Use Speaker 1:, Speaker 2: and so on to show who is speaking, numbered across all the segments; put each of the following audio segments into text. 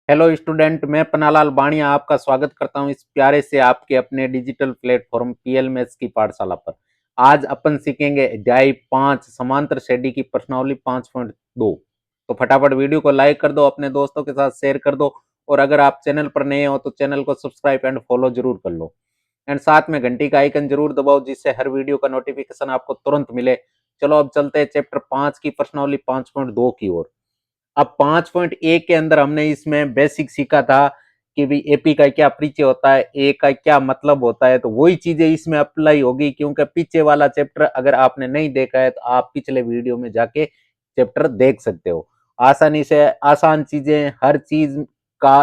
Speaker 1: Hello student, मैं पन्नालाल बाणिया आपका स्वागत करता हूं इस प्यारे से आपके अपने डिजिटल प्लेटफॉर्म पीएल मैथ्स की पाठशाला पर। आज अपन सीखेंगे अध्याय 5 समांतर श्रेणी की प्रश्नावली 5.2। तो फटाफट वीडियो को लाइक कर दो, अपने दोस्तों के साथ शेयर कर दो और अगर आप चैनल पर नए हो तो चैनल को सब्सक्राइब एंड फॉलो जरूर कर लो एंड साथ में घंटी का आइकन जरूर दबाओ जिससे हर वीडियो का नोटिफिकेशन आपको तुरंत मिले। चलो अब चलते हैं चैप्टर 5 की प्रश्नावली 5.2 की ओर। अब 5.1 के अंदर हमने इसमें बेसिक सीखा था कि भी एपी का क्या परिचय होता है, ए का क्या मतलब होता है, तो वही चीजें इसमें अप्लाई होगी क्योंकि पीछे वाला चैप्टर अगर आपने नहीं देखा है तो आप पिछले वीडियो में जाके चैप्टर देख सकते हो। आसानी से आसान चीजें हर चीज का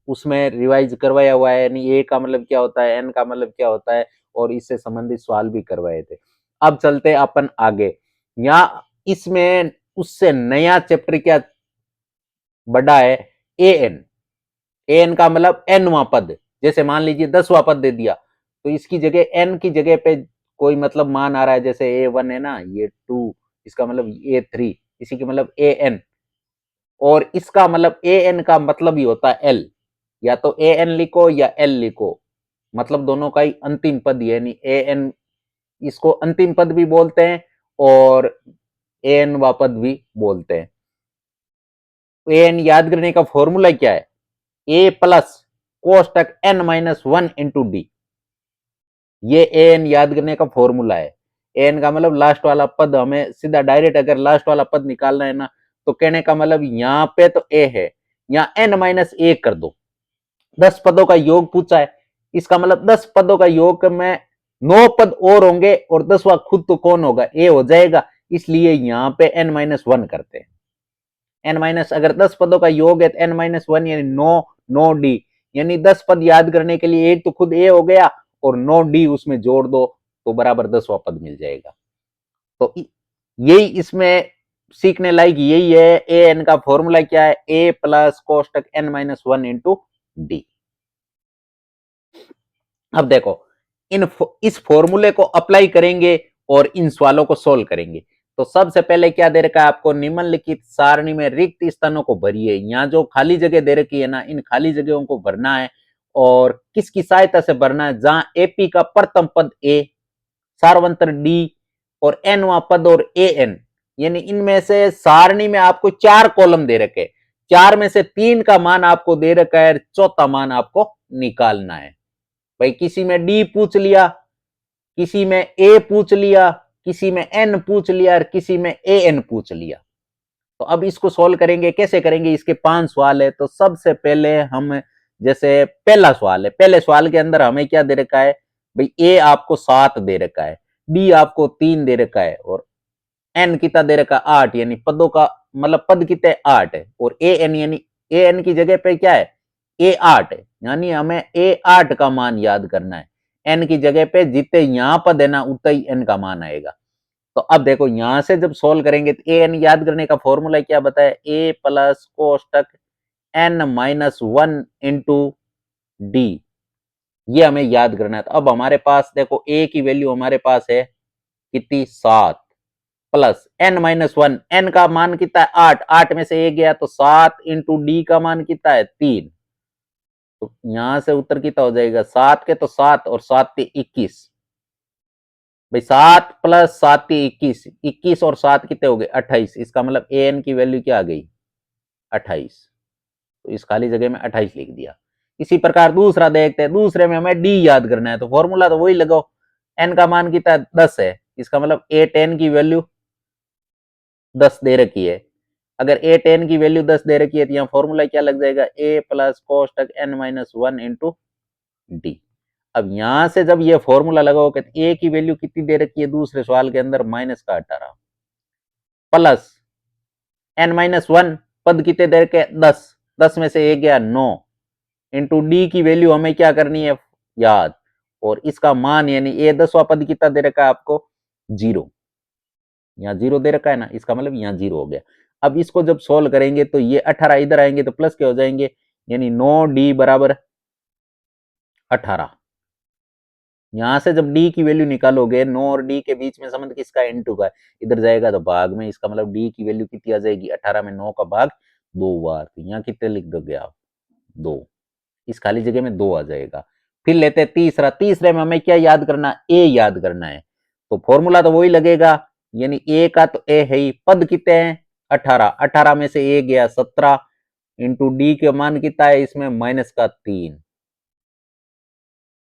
Speaker 1: उसमें रिवाइज करवाया हुआ है, यानी ए का मतलब क्या होता है, एन का मतलब क्या होता है और इससे संबंधित सवाल भी करवाए थे। अब चलते अपन आगे। यहाँ इसमें उससे नया चैप्टर क्या बड़ा है, ए एन। ए एन का मतलब एनवा पद, जैसे मान लीजिए 10वां पद दे दिया तो इसकी जगह एन की जगह पे कोई मतलब मान आ रहा है, जैसे ए वन है ना, ये टू, इसका मतलब ए थ्री, इसी के मतलब ए एन। और इसका मतलब ए एन का मतलब ही होता है एल, या तो ए एन लिखो या एल लिखो, मतलब दोनों का ही अंतिम पद, यानी ए एन, इसको अंतिम पद भी बोलते हैं और ए एन वा पद भी बोलते हैं। ए एन याद करने का फॉर्मूला क्या है, ए प्लस कोष्टक n minus one into d, ये ए एन याद करने का फॉर्मूला है। ए एन का मतलब लास्ट वाला पद, हमें सीधा डायरेक्ट अगर लास्ट वाला पद निकालना है ना तो कहने का मतलब यहाँ पे तो ए है, यहाँ एन माइनस ए कर दो। 10 पदों का योग पूछा है, इसका मतलब 10 पदों का योग में 9 पद और होंगे और 10वां खुद तो कौन होगा, ए हो जाएगा, इसलिए यहाँ पे एन माइनस वन करते हैं। एन माइनस, अगर 10 पदों का योग है तो एन माइनस वन यानी 9 डी, यानी 10 पद याद करने के लिए एक तो खुद ए हो गया और 9 डी उसमें जोड़ दो तो बराबर 10वां पद मिल जाएगा। तो यही इसमें सीखने लायक यही है, ए एन का फॉर्मूला क्या है, ए प्लस कोष्टक n minus one into d. अब देखो इस फॉर्मूले को अप्लाई करेंगे और इन सवालों को सोल्व करेंगे। तो सबसे पहले क्या दे रखा है आपको, निम्नलिखित सारणी में रिक्त स्थानों को भरिए। यहाँ जो खाली जगह दे रखी है ना, इन खाली जगहों को भरना है और किसकी सहायता से भरना है, जहां एपी का प्रथम पद ए, सार्वंतर डी और एनवा पद और ए एन, यानी इनमें से सारणी में आपको 4 कॉलम दे रखे, 4 में से 3 का मान आपको दे रखा है, चौथा मान आपको निकालना है। भाई किसी में डी पूछ लिया, किसी में ए पूछ लिया, किसी में एन पूछ लिया और किसी में ए एन पूछ लिया। तो अब इसको सोल्व करेंगे, कैसे करेंगे, इसके 5 सवाल है। तो सबसे पहले हम, जैसे पहला सवाल है, पहले सवाल के अंदर हमें क्या दे रखा है भाई, ए आपको 7 दे रखा है, डी आपको 3 दे रखा है और एन कितना दे रखा है 8, यानी पदों का मतलब पद कितने 8 है और ए एन, यानी ए एन की जगह पे क्या है, ए 8 है, यानी हमें ए 8 का मान याद करना है। एन की जगह पे जितने यहां पद है ना उतना ही एन का मान आएगा। तो अब देखो यहां से जब सोल्व करेंगे तो ए एन याद करने का फॉर्मूला क्या बताया, ए प्लस कोष्टक n minus one into d, ये हमें याद करना है। तो अब हमारे पास देखो ए की वैल्यू हमारे पास है कितनी, 7, plus n minus one, n का मान कितना है 8, 8 में से 1 गया तो 7 इंटू डी का मान कितना है 3। तो यहां से उत्तर कितना हो जाएगा, 7 के तो 7 और 7 के 21, भाई 7 प्लस 7 के 21, 21 और 7 कितने हो गए 28, इसका मतलब ए एन की वैल्यू क्या आ गई 28। तो इस खाली जगह में 28 लिख दिया। इसी प्रकार दूसरा देखते हैं, दूसरे में हमें डी याद करना है तो फॉर्मूला तो वही लगाओ, एन का मान कितना 10 है, इसका मतलब ए 10 की वैल्यू 10 दे रखी है। अगर ए 10 की वैल्यू 10 दे रखी है तो यहाँ फॉर्मूला क्या लग जाएगा, ए प्लस कोष्टक n minus one into d. अब यहां से जब ये फॉर्मूला लगाओगे तो ए की वैल्यू कितनी दे रखी है दूसरे सवाल के अंदर, माइनस का 18, प्लस एन माइनस वन पद कितने दे रखे 10, 10 में से 1 गया 9 इंटू डी की वैल्यू हमें क्या करनी है याद, और इसका मान यानी ए 10वां पद कितना दे रखा है आपको 0, यहाँ 0 दे रखा है ना, इसका मतलब यहाँ 0 हो गया। अब इसको जब सोल्व करेंगे तो ये 18 इधर आएंगे तो प्लस के हो जाएंगे, यानी 9d बराबर 18। यहां से जब डी की वैल्यू निकालोगे, 9 और डी के बीच में संबंध किसका, इनटू का, इधर जाएगा तो भाग में, इसका मतलब डी की वैल्यू कितनी आ जाएगी 18 में 9 का भाग 2 बार, तो यहाँ कितने लिख दोगे आप 2, इस खाली जगह में 2 आ जाएगा। फिर लेते हैं तीसरा, तीसरे में हमें क्या याद करना, ए याद करना है। तो फॉर्मूला तो वही लगेगा, यानी ए का तो ए है ही, पद कितने हैं 18, 18 में से ए गया 17 इंटू डी के मान कितना है इसमें माइनस का 3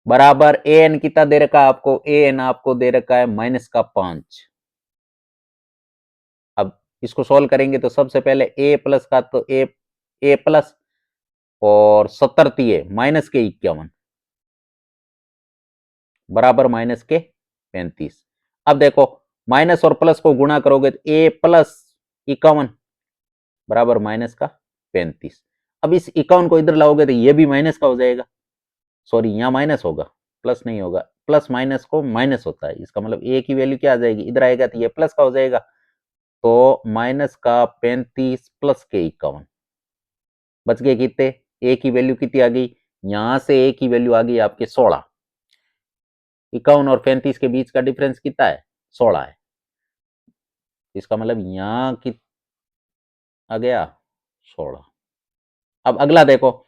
Speaker 1: बराबर ए एन कितना दे रखा है आपको, ए एन आपको दे रखा है माइनस का 5। अब इसको सोल्व करेंगे तो सबसे पहले ए प्लस का तो ए प्लस और 70 दिए माइनस के 51 बराबर माइनस के 35। अब देखो माइनस और प्लस को गुणा करोगे तो ए प्लस 51 बराबर माइनस का 35। अब इस 51 को इधर लाओगे तो ये भी माइनस का हो जाएगा, सॉरी यहां माइनस होगा, प्लस नहीं होगा, प्लस माइनस को माइनस होता है, इसका मतलब ए की वैल्यू क्या आ जाएगी, इधर आएगा तो ये प्लस का हो जाएगा, तो माइनस का 35 प्लस के 51 बच गए कितने, ए की वैल्यू कितनी आ गई, यहां से ए की वैल्यू आ गई आपके 16, 51 और 35 के बीच का डिफरेंस कितना है 16 है, इसका मतलब यहां कि आ गया 16। अब अगला देखो,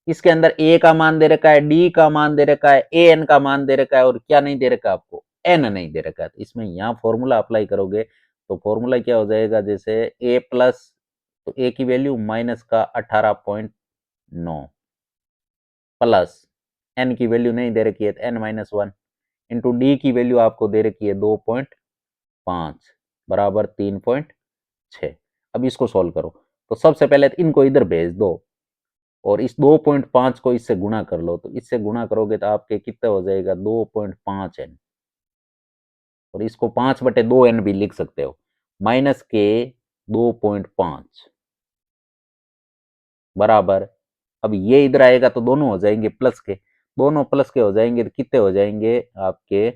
Speaker 1: इसके अंदर ए का मान दे रखा है, डी का मान दे रखा है, ए एन का मान दे रखा है, और क्या नहीं दे रखा आपको, एन नहीं दे रखा है। तो इसमें यहां फॉर्मूला अप्लाई करोगे तो फॉर्मूला क्या हो जाएगा, जैसे ए प्लस, तो ए की वैल्यू माइनस का 18.9 प्लस एन की वैल्यू नहीं दे रखी है तो एन माइनस 1 इंटू डी की वैल्यू आपको दे रखी है 2.5 बराबर 3.6। अब इसको सोल्व करो, तो सबसे पहले तो इनको इधर भेज दो और इस 2.5 को इससे गुणा कर लो, तो इससे गुणा करोगे तो आपके कितना हो जाएगा 2.5 एन, और इसको 5/2 एन भी लिख सकते हो, माइनस के 2.5 बराबर, अब ये इधर आएगा तो दोनों हो जाएंगे प्लस के, दोनों प्लस के हो जाएंगे तो कितने हो जाएंगे आपके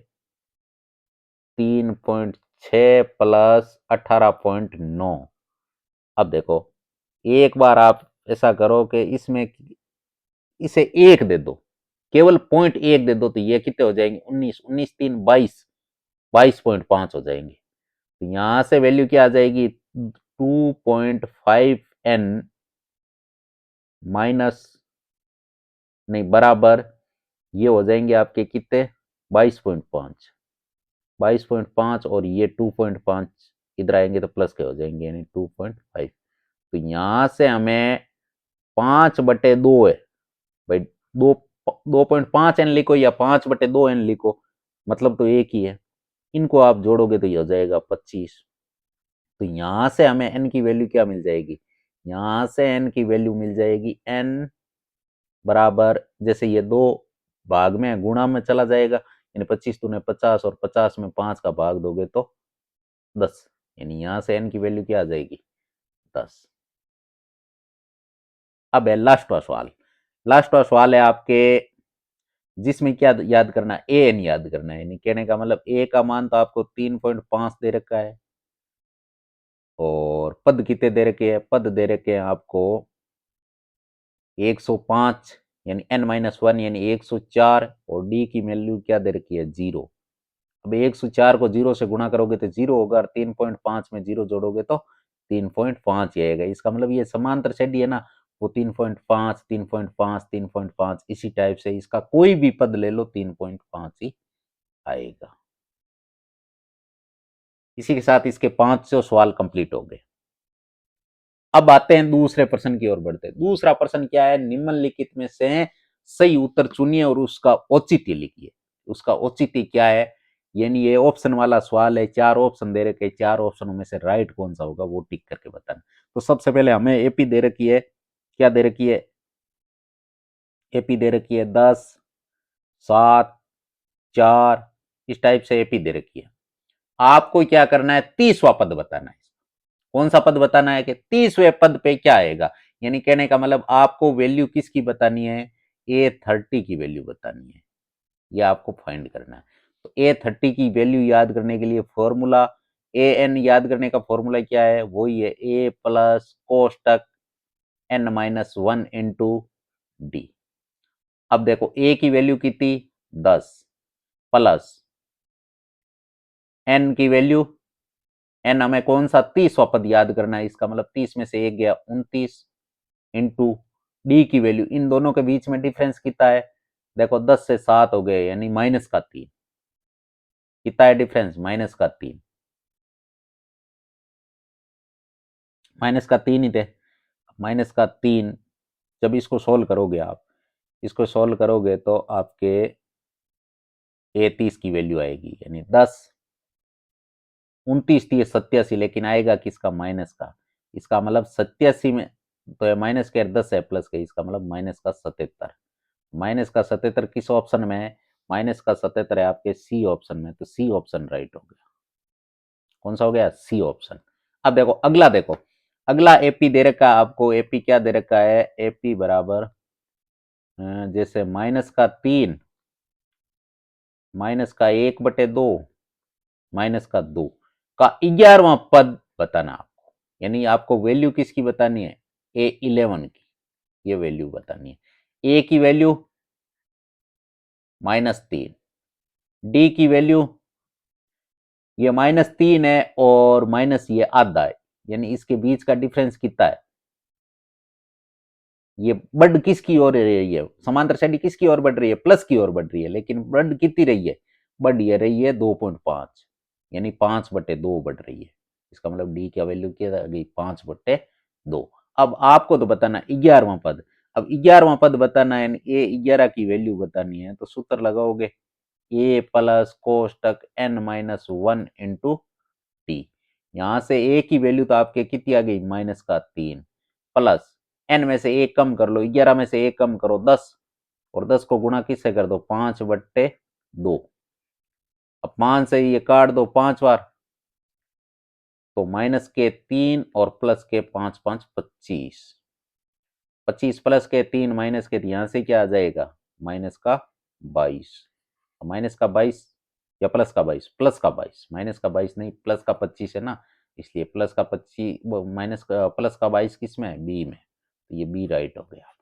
Speaker 1: 3.6 प्लस 18.9। अब देखो एक बार आप ऐसा करो कि इसमें इसे एक दे दो, केवल 0.1 दे दो, तो ये कितने हो जाएंगे 19, 19 3 22, 22.5 हो जाएंगे। तो यहां से वैल्यू क्या आ जाएगी 2.5 एन माइनस, नहीं बराबर, ये हो जाएंगे आपके कितने 22.5, 22.5 और ये 2.5 इधर आएंगे तो प्लस के हो जाएंगे यानी 2.5। तो यहां से हमें 5/2 है भाई, 2.5 एन लिखो या 5/2 एन लिखो, मतलब तो एक ही है, इनको आप जोड़ोगे तो ये हो जाएगा 25। तो यहां से हमें एन की वैल्यू क्या मिल जाएगी, यहां से एन की वैल्यू मिल जाएगी एन बराबर, जैसे ये दो भाग में गुणा में चला जाएगा, यानी 25 दूने 50 और 50 में 5 का भाग दोगे तो 10, यानी यहां से एन की वैल्यू क्या आ जाएगी 10। अब है लास्टवा सवाल, लास्टवा सवाल है आपके जिसमें क्या याद करना है, ए एन याद करना है, यानी कहने का मतलब ए का मान तो आपको 3.5 दे रखा है, और पद कितने दे रखे हैं, पद दे रखे हैं आपको 105 यानी n-1 यानी 104, और डी की वैल्यू क्या दे रखी है 0। अब 104 को 0 से गुणा करोगे तो 0 होगा, और 3.5 में 0 जोड़ोगे तो 3.5 ही आएगा, इसका मतलब ये समांतर छेदी है ना, वो 3.5 3.5 3.5 इसी टाइप से इसका कोई भी पद ले लो 3.5 ही आएगा। इसी के साथ इसके 500 सवाल कंप्लीट हो गए। अब आते हैं दूसरे प्रश्न की ओर बढ़ते हैं। दूसरा प्रश्न क्या है, निम्नलिखित में से सही उत्तर चुनिए और उसका औचित्य लिखिए। उसका औचित्य क्या है, यानी ये ऑप्शन वाला सवाल है, 4 ऑप्शन दे रखे, 4 ऑप्शनों में से राइट कौन सा होगा वो टिक करके बताना। तो सबसे पहले हमें एपी दे रखी है, क्या दे रखी है, एपी दे रखी है 10 7 4, इस टाइप से एपी दे रखी है। आपको क्या करना है 30वां पद बताना है। कौन सा पद बताना है कि 30वें पद पे क्या आएगा, यानी कहने का मतलब आपको वैल्यू किसकी बतानी है, A30 की वैल्यू बतानी है, ये आपको फाइंड करना है। तो A30 की वैल्यू याद करने के लिए फॉर्मूला, ए एन याद करने का फॉर्मूला क्या है, वही है ए प्लस कोष्टक n-1 इंटू डी। अब देखो ए की वैल्यू कितनी 10 प्लस एन की वैल्यू, एन हमें कौन सा 30वां पद याद करना है, इसका मतलब 30 में से एक गया 29 इंटू डी की वैल्यू, इन दोनों के बीच में डिफरेंस कितना है, देखो 10 से 7 हो गए यानी -3। कितना है डिफरेंस, -3, -3 ही थे। -3, जब इसको सोल्व करोगे आप, इसको सोल्व करोगे तो आपके 30 की वैल्यू आएगी, यानी 10, 29, 30, 87, लेकिन आएगा किसका, माइनस का। इसका मतलब 87 में तो माइनस के 10 है प्लस के, इसका मतलब -77। -77 किस ऑप्शन में है, -77 है आपके सी ऑप्शन में, तो सी ऑप्शन राइट हो गया। कौन सा हो गया, सी ऑप्शन। अब देखो अगला, देखो अगला एपी दे रखा है आपको, एपी क्या दे रखा है, एपी बराबर जैसे -3, -1/2, -2 का 11वां पद बताना आपको, यानी आपको वैल्यू किसकी बतानी है, A11 की, ये वैल्यू बतानी है। ए की वैल्यू -3, डी की वैल्यू ये -3 है और माइनस ये आधा है, यानी इसके बीच का डिफरेंस कितना है, ये बढ़ किसकी ओर रही है, समांतर साइड किसकी ओर बढ़ रही है, प्लस की ओर बढ़ रही है, लेकिन बढ़ कितनी रही है, बढ़ ये रही है 2.5, यानी 5/2 बढ़ रही है। इसका मतलब डी की वैल्यू क्या आ गई, 5/2। अब आपको तो बताना 11वां पद, अब 11वां पद बताना है, ए 11 की वैल्यू बतानी है, तो सूत्र लगाओगे ए प्लस कोष्टक n-1 इंटू टी। यहां से ए की वैल्यू तो आपके कितनी आ गई, -3, प्लस एन में से एक कम कर लो, 11 में से एक कम करो 10, और 10 को गुणा किससे कर दो, 5/2। अब 5 से ये काट दो 5 बार, तो -3 और प्लस के 5, 5 25, 25 प्लस के 3 माइनस के, यहां से क्या आ जाएगा, -22, -22 या +22, +22, -22 नहीं, +25 है ना, इसलिए +25, +22 किस में है, बी में, तो ये बी राइट हो गया।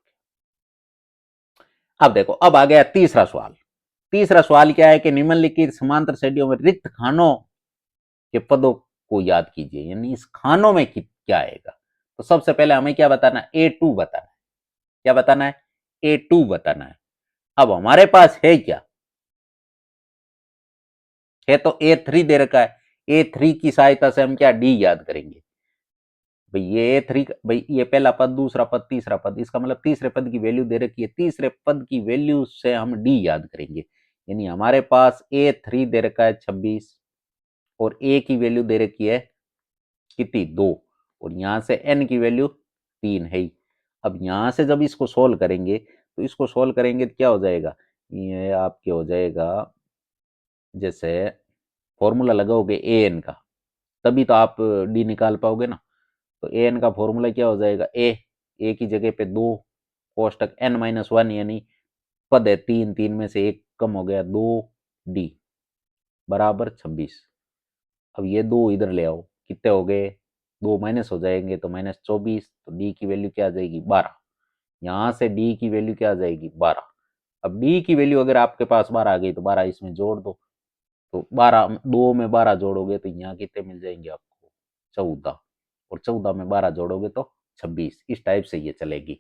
Speaker 1: अब देखो, अब आ गया तीसरा सवाल। तीसरा सवाल क्या है कि निम्नलिखित समांतर श्रेणियों में रिक्त खानों के पदों को याद कीजिए, यानी इस खानों में क्या आएगा। तो सबसे पहले हमें क्या बताना है, A2 बताना है। क्या बताना है, A2 बताना है। अब हमारे पास है क्या, है तो A3 दे रखा है। A3 की सहायता से हम क्या, डी याद करेंगे। भाई ये A3, भाई ये पहला पद, दूसरा पद, तीसरा पद, इसका मतलब तीसरे पद की वैल्यू दे रखी है, तीसरे पद की वैल्यू से हम डी याद करेंगे। यानी हमारे पास A3 दे रखा है 26, और ए की वैल्यू दे रखी है कितनी, 2, और यहां से एन की वैल्यू 3 है ही। अब यहां से जब इसको सोल्व करेंगे, तो इसको सोल्व करेंगे तो क्या हो जाएगा, ये आपके हो जाएगा, जैसे फॉर्मूला लगाओगे ए एन का, तभी तो आप डी निकाल पाओगे ना। तो ए एन का फॉर्मूला क्या हो जाएगा, ए की जगह पे 2 कोष्टक n-1, यानी पद है 3, 3 में से एक कम हो गया, 2 डी बराबर 26। अब ये 2 इधर ले आओ, कितने हो गए, 2 माइनस हो जाएंगे तो -24, तो डी की वैल्यू क्या आ जाएगी, 12। यहां से डी की वैल्यू क्या आ जाएगी, 12। अब डी की वैल्यू अगर आपके पास 12 आ गई तो 12 इसमें जोड़ दो, तो 12, 2 में 12 जोड़ोगे तो यहाँ कितने मिल जाएंगे आपको, 14, और 14 में 12 जोड़ोगे तो 26। इस टाइप से ये चलेगी।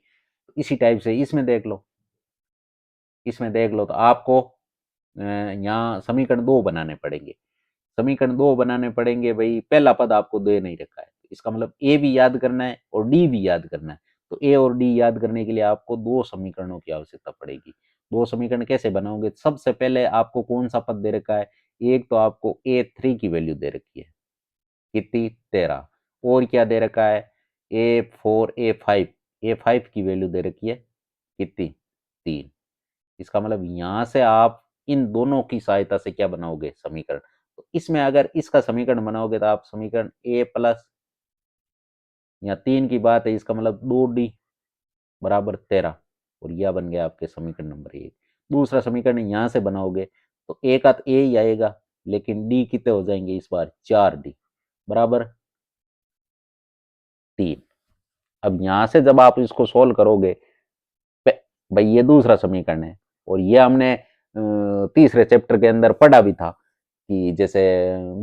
Speaker 1: इसी टाइप से इसमें देख लो, इसमें देख लो तो आपको यहाँ समीकरण 2 बनाने पड़ेंगे। समीकरण 2 बनाने पड़ेंगे, भाई पहला पद आपको दे नहीं रखा है, इसका मतलब ए भी याद करना है और डी भी याद करना है। तो ए और डी याद करने के लिए आपको 2 समीकरणों की आवश्यकता पड़ेगी। 2 समीकरण कैसे बनाओगे, सबसे पहले आपको कौन सा पद दे रखा है, एक तो आपको A3 की वैल्यू दे रखी है कितनी, 13, और क्या दे रखा है, A4, A5 की वैल्यू दे रखी है कितनी, 3। इसका मतलब यहां से आप इन दोनों की सहायता से क्या बनाओगे, समीकरण। तो इसमें अगर इसका समीकरण बनाओगे तो आप समीकरण ए प्लस, या 3 की बात है, इसका मतलब 2D बराबर 13, और यह बन गया आपके समीकरण नंबर 1। दूसरा समीकरण यहां से बनाओगे तो ए का तो ए ही आएगा, लेकिन डी कितने हो जाएंगे इस बार, 4D बराबर 3। अब यहां से जब आप इसको सोल्व करोगे, भाई ये दूसरा समीकरण है, और ये हमने तीसरे चैप्टर के अंदर पढ़ा भी था कि जैसे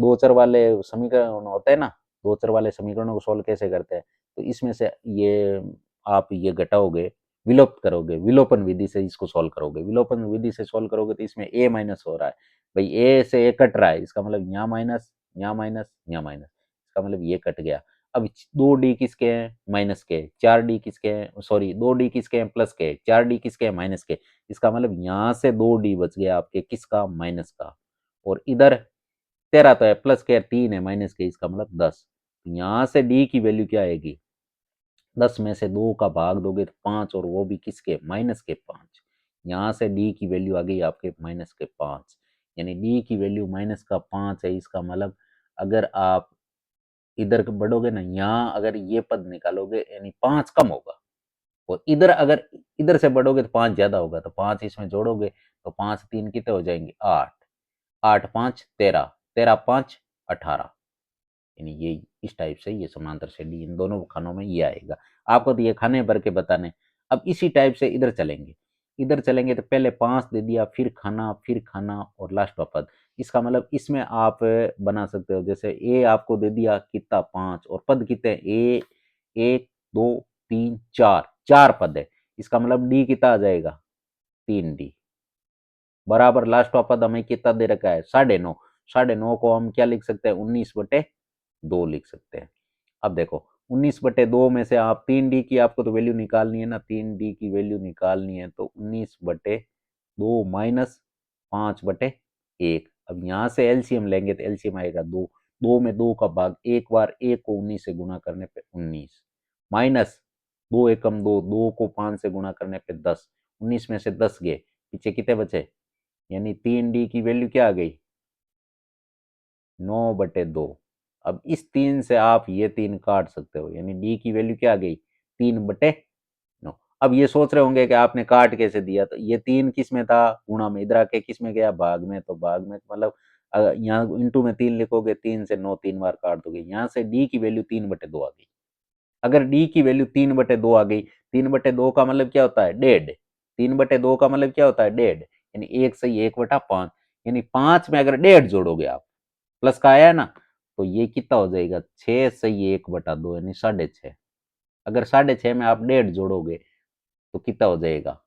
Speaker 1: दो चर वाले समीकरण होते हैं ना, दो चर वाले समीकरणों को सोल्व कैसे करते हैं। तो इसमें से ये आप ये घटाओगे विलोप्त करोगे, विलोपन विधि से इसको सॉल्व करोगे। विलोपन विधि से सॉल्व करोगे तो इसमें ए माइनस हो रहा है, भाई ए से ए कट रहा है, इसका मतलब यहाँ माइनस, यहाँ माइनस, यहाँ माइनस, इसका मतलब ये कट गया। अब 2d किसके हैं, माइनस के, 4d किसके हैं, सॉरी 2d किसके हैं, प्लस के, 4d किसके हैं, माइनस के, इसका मतलब यहाँ से 2d बच गया आपके किसका, माइनस का। और इधर 13 तो है, प्लस के 3 है, माइनस के, इसका मतलब 10। यहाँ से d की वैल्यू क्या आएगी, 10 में से 2 का भाग दोगे तो 5, और वो भी किसके, माइनस के 5। यहाँ से डी की वैल्यू आ गई आपके माइनस के 5, यानी डी की वैल्यू माइनस का 5 है। इसका मतलब अगर आप इधर बढ़ोगे ना, यहाँ अगर ये पद निकालोगे यानी 5 कम होगा, और इधर अगर इधर से बढ़ोगे तो 5 ज्यादा होगा, तो 5 इसमें जोड़ोगे तो 5 3 कितने हो जाएंगे, 8, 8 5 13, 13 5 18, यानी ये इस टाइप से ये समांतर श्रेणी इन दोनों खानों में ये आएगा। आपको तो ये खाने भर के बताने। अब इसी टाइप से इधर चलेंगे, इधर चलेंगे तो पहले 5 दे दिया, फिर खाना और लास्ट का पद। इसका मतलब इसमें आप बना सकते हो, जैसे ए आपको दे दिया कितना 5, और पद कितने ए 1 2 3 4, 4 पद है, इसका मतलब डी कितना आ जाएगा, 3d बराबर लास्ट का पद हमें कितना दे रखा है, 9.5। 9.5 को हम क्या लिख सकते हैं, 19/2 लिख सकते हैं। अब देखो 19/2 में से आप 3d की आपको तो वैल्यू निकालनी है ना, 3d की वैल्यू निकालनी है तो 19/2 माइनस 5/1। अब यहाँ से एलसीएम लेंगे तो एलसीएम आएगा 2, 2 में 2 का भाग, एक बार 1 को 19 से गुणा करने पे 19, माइनस 2 एकम 2, 2 को 5 से गुणा करने पे 10, 19 में से 10 गए, पीछे कितने बचे, यानी 3d की वैल्यू क्या आ गई, 9/2। अब इस 3 से आप ये 3 काट सकते हो, यानी डी की वैल्यू क्या आ गई, 3/9। अब ये सोच रहे होंगे कि आपने काट कैसे दिया, तो ये 3 किस में था, गुणा में, इधर आके किस में गया, भाग में, तो भाग में मतलब यहाँ इंटू में 3 लिखोगे, 3 से 9 3 बार काट दोगे, यहाँ से डी की वैल्यू 3/2 आ गई। अगर डी की वैल्यू 3/2 आ गई, 3/2 का मतलब क्या होता है, 1.5, 3/2 का मतलब क्या होता है, 1.5, यानी 1 सही 1/5, यानी 5 में अगर 1.5 जोड़ोगे आप, प्लस का आया है ना, तो ये कितना हो जाएगा, 6 सही 1/2, यानी 6.5। अगर 6.5 में आप 1.5 जोड़ोगे तो कितना हो जाएगा,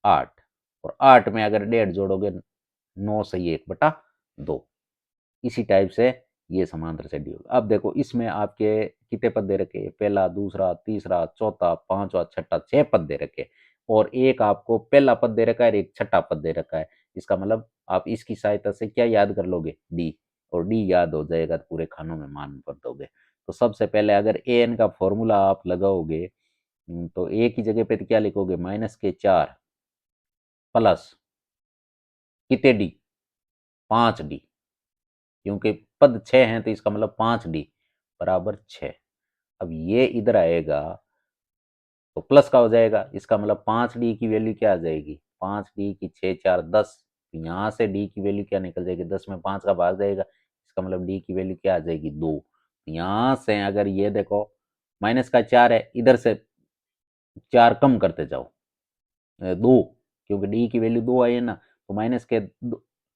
Speaker 1: 8, और 8 में अगर 1.5 जोड़ोगे 9 सही 1/2। इसी टाइप से ये समांतर शेड्यूल। अब देखो इसमें आपके कितने पद दे रखे हैं, पहला, दूसरा, तीसरा, चौथा, पांचवा, छठा, 6 पद दे रखे, और एक आपको पहला पद दे रखा है और एक छठा पद दे रखा है। इसका मतलब आप इसकी सहायता से क्या याद कर लोगे, डी, और डी याद हो जाएगा तो पूरे खानों में मान भर दोगे। तो सबसे पहले अगर ए एन का फॉर्मूला आप लगाओगे, तो ए की जगह पे तो क्या लिखोगे, -4 प्लस कितने डी, 5d, क्योंकि पद 6 हैं तो इसका मतलब 5d बराबर 6। अब ये इधर आएगा तो प्लस का हो जाएगा, इसका मतलब 5d की वैल्यू क्या आ जाएगी, 5d की 6 4 10, यहाँ से d की वैल्यू क्या निकल जाएगी, 10 में 5 का भाग जाएगा, इसका मतलब d की वैल्यू क्या आ जाएगी, 2। यहाँ से अगर ये देखो माइनस का 4 है, इधर से 4 कम करते जाओ, 2, क्योंकि d की वैल्यू 2 आई है ना, तो माइनस के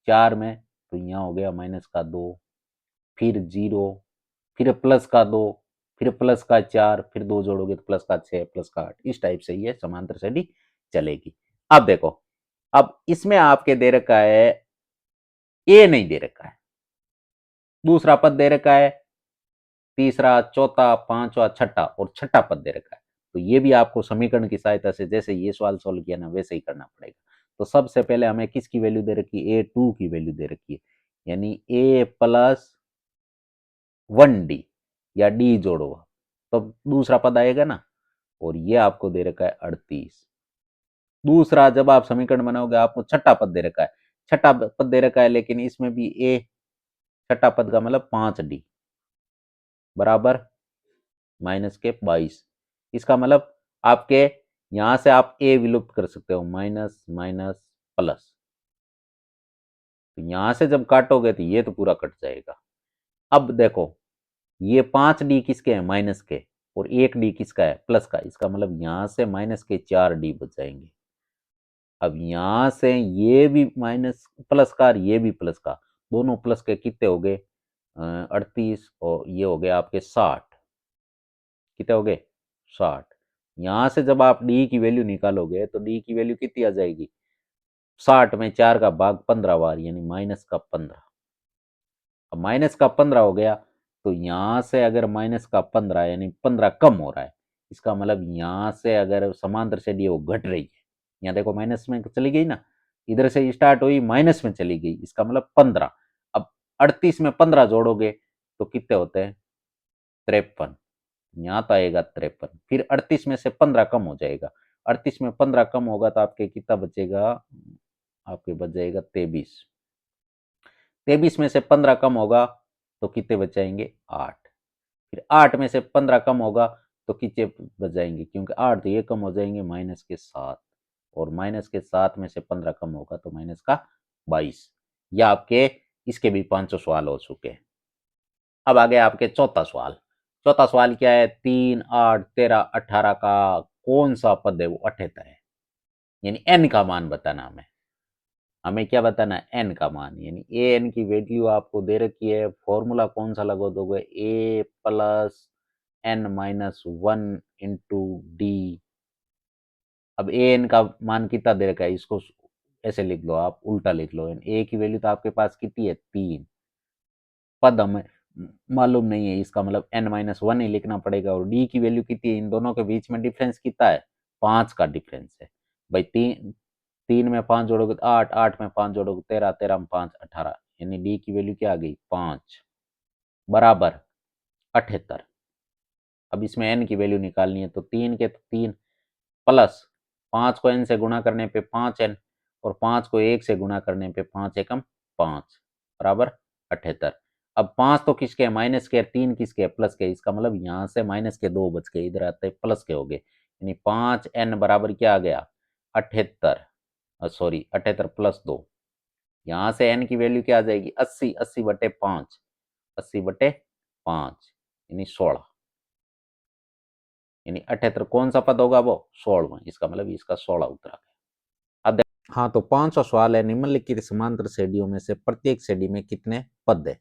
Speaker 1: 4 में, तो यहाँ हो गया -2, फिर 0, फिर प्लस का 2, फिर प्लस का 4, फिर 2 जोड़ोगे तो प्लस का 6, प्लस का 8, इस टाइप से ये समांतर श्रेणी चलेगी। अब देखो, अब इसमें आपके दे रखा है ए नहीं दे रखा है, दूसरा पद दे रखा है, तीसरा, चौथा, पांचवा, छठा, और छठा पद दे रखा है। तो ये भी आपको समीकरण की सहायता से जैसे ये सवाल सोल्व किया ना वैसे ही करना पड़ेगा। तो सबसे पहले हमें किसकी वैल्यू दे रखी है, A2 की वैल्यू दे रखी है, यानी a प्लस 1d, या d जोड़ो तो दूसरा पद आएगा ना, और ये आपको दे रखा है 38। दूसरा जब आप समीकरण बनाओगे आपको छठा पद दे रखा है, छठा पद दे रखा है, लेकिन इसमें भी ए, छठा पद का मतलब 5d बराबर -22। इसका मतलब आपके यहां से आप ए विलुप्त कर सकते हो, माइनस माइनस प्लस, तो यहां से जब काटोगे तो ये तो पूरा कट जाएगा। अब देखो ये 5d किसके हैं, माइनस के, और 1d किसका है, प्लस का, इसका मतलब यहां से माइनस के 4d बच जाएंगे। अब यहां से ये भी माइनस प्लस का और ये भी प्लस का, दोनों प्लस के कितने हो गए, 38, और ये हो गए आपके 60, कितने हो गए, 60। यहां से जब आप डी की वैल्यू निकालोगे तो डी की वैल्यू कितनी आ जाएगी, 60 में 4 का भाग 15 बार यानी -15। अब -15 हो गया तो यहां से अगर -15 यानी 15 कम हो रहा है, इसका मतलब यहां से अगर समांतर शेडी वो घट रही है। यहाँ देखो माइनस में चली गई ना, इधर से स्टार्ट हुई माइनस में चली गई, इसका मतलब 15। अब 38 में 15 जोड़ोगे तो कितने होते हैं, 53। यहाँ तो आएगा 53, फिर 38 में से 15 कम हो जाएगा, 38 में 15 कम होगा तो आपके कितना बचेगा, आपके बच जाएगा 23। 23 में से 15 कम होगा तो कितने बच जाएंगे, 8। फिर 8 में से 15 कम होगा तो कितने बच जाएंगे, क्योंकि 8 तो ये कम हो जाएंगे -7, और -7 में से 15 कम होगा तो -22। या आपके इसके भी 500 सवाल हो चुके हैं। अब आ गया आपके चौथा सवाल। चौथा सवाल क्या है, 3, 8, 13, 18 का कौन सा पद है वो 78 है, यानी एन का मान बताना हमें। हमें क्या बताना है, एन का मान, यानी ए एन की वैल्यू आपको दे रखी है। फॉर्मूला कौन सा लगा दोगे, a plus n minus one into d. अब ए एन का मान कितना दे रखा है, इसको ऐसे लिख लो, आप उल्टा लिख लो। ए की वैल्यू तो आपके पास कितनी है, 3। पद हमें मालूम नहीं है, इसका मतलब n-1 ही लिखना पड़ेगा। और डी की वैल्यू कितनी है, इन दोनों के बीच में डिफरेंस कितना है, 5 का डिफरेंस है भाई। 3 में 5 जोड़ोगे तो 8, 8 में 5 जोड़ोगे 13, 13 में 5 18, यानी डी की वैल्यू क्या आ गई, 5 बराबर 78। अब इसमें एन की वैल्यू निकालनी है तो 3 के तो 3 प्लस 5 को एन से गुणा करने पे 5n, और 5 को 1 से गुणा करने पे 5 एकम 5 बराबर 78। अब 5 तो किसके, माइनस के, 3 किसके, प्लस के। इसका मतलब यहां से माइनस के 2 बच गए, इधर आते प्लस के हो गए, यानी 5n बराबर क्या आ गया, 78। सॉरी 78 प्लस 2, यहां से n की वैल्यू क्या आ जाएगी, 80। 80 बटे 5, 80 बटे 5 यानी 16, यानी 78 कौन सा पद होगा, वो 16वां। इसका मतलब इसका 16 उत्तर आ गया। अब हाँ, तो 500 सवाल है, निम्नलिखित समांतर श्रेणियों में से प्रत्येक श्रेणी में कितने पद है।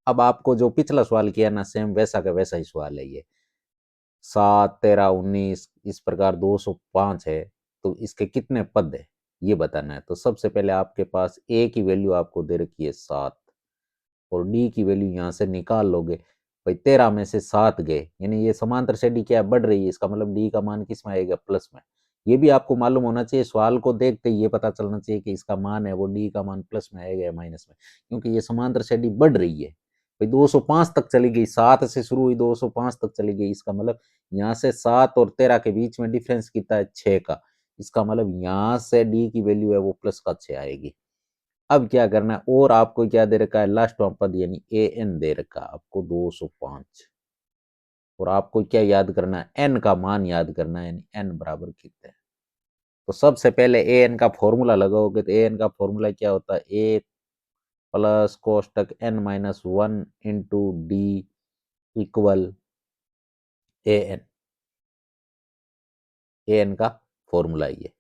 Speaker 1: अब आपको जो पिछला सवाल किया ना, सेम वैसा का वैसा ही सवाल है ये। 7, 13, 19 इस प्रकार 205 है, तो इसके कितने पद है ये बताना है। तो सबसे पहले आपके पास ए की वैल्यू आपको दे रखी है 7, और डी की वैल्यू यहाँ से निकाल लोगे भाई। 13 में से 7 गए, यानी ये समांतर श्रेणी क्या है, बढ़ रही है। इसका मतलब डी का मान किस में आएगा, प्लस में। ये भी आपको मालूम होना चाहिए, सवाल को देखते ही ये पता चलना चाहिए कि इसका मान है वो डी का मान प्लस में आएगा या माइनस में, क्योंकि ये समांतर श्रेणी बढ़ रही है भाई। 205 तक चली गई, 7 से शुरू हुई 205 तक चली गई। इसका मतलब यहाँ से 7 और 13 के बीच में डिफरेंस कितना है, 6 का। इसका मतलब यहाँ से डी की वैल्यू है वो प्लस का 6 आएगी। अब क्या करना है, और आपको क्या दे रखा है, लास्ट पद यानी ए एन दे रखा है आपको 205, और आपको क्या याद करना है, एन का मान याद करना है, यानी एन बराबर कितने। तो सबसे पहले ए एन का फॉर्मूला लगाओगे तो ए एन का फॉर्मूला क्या होता है, ए प्लस कोष्टक n-1 into d equal a n. A n का फॉर्मूला ये।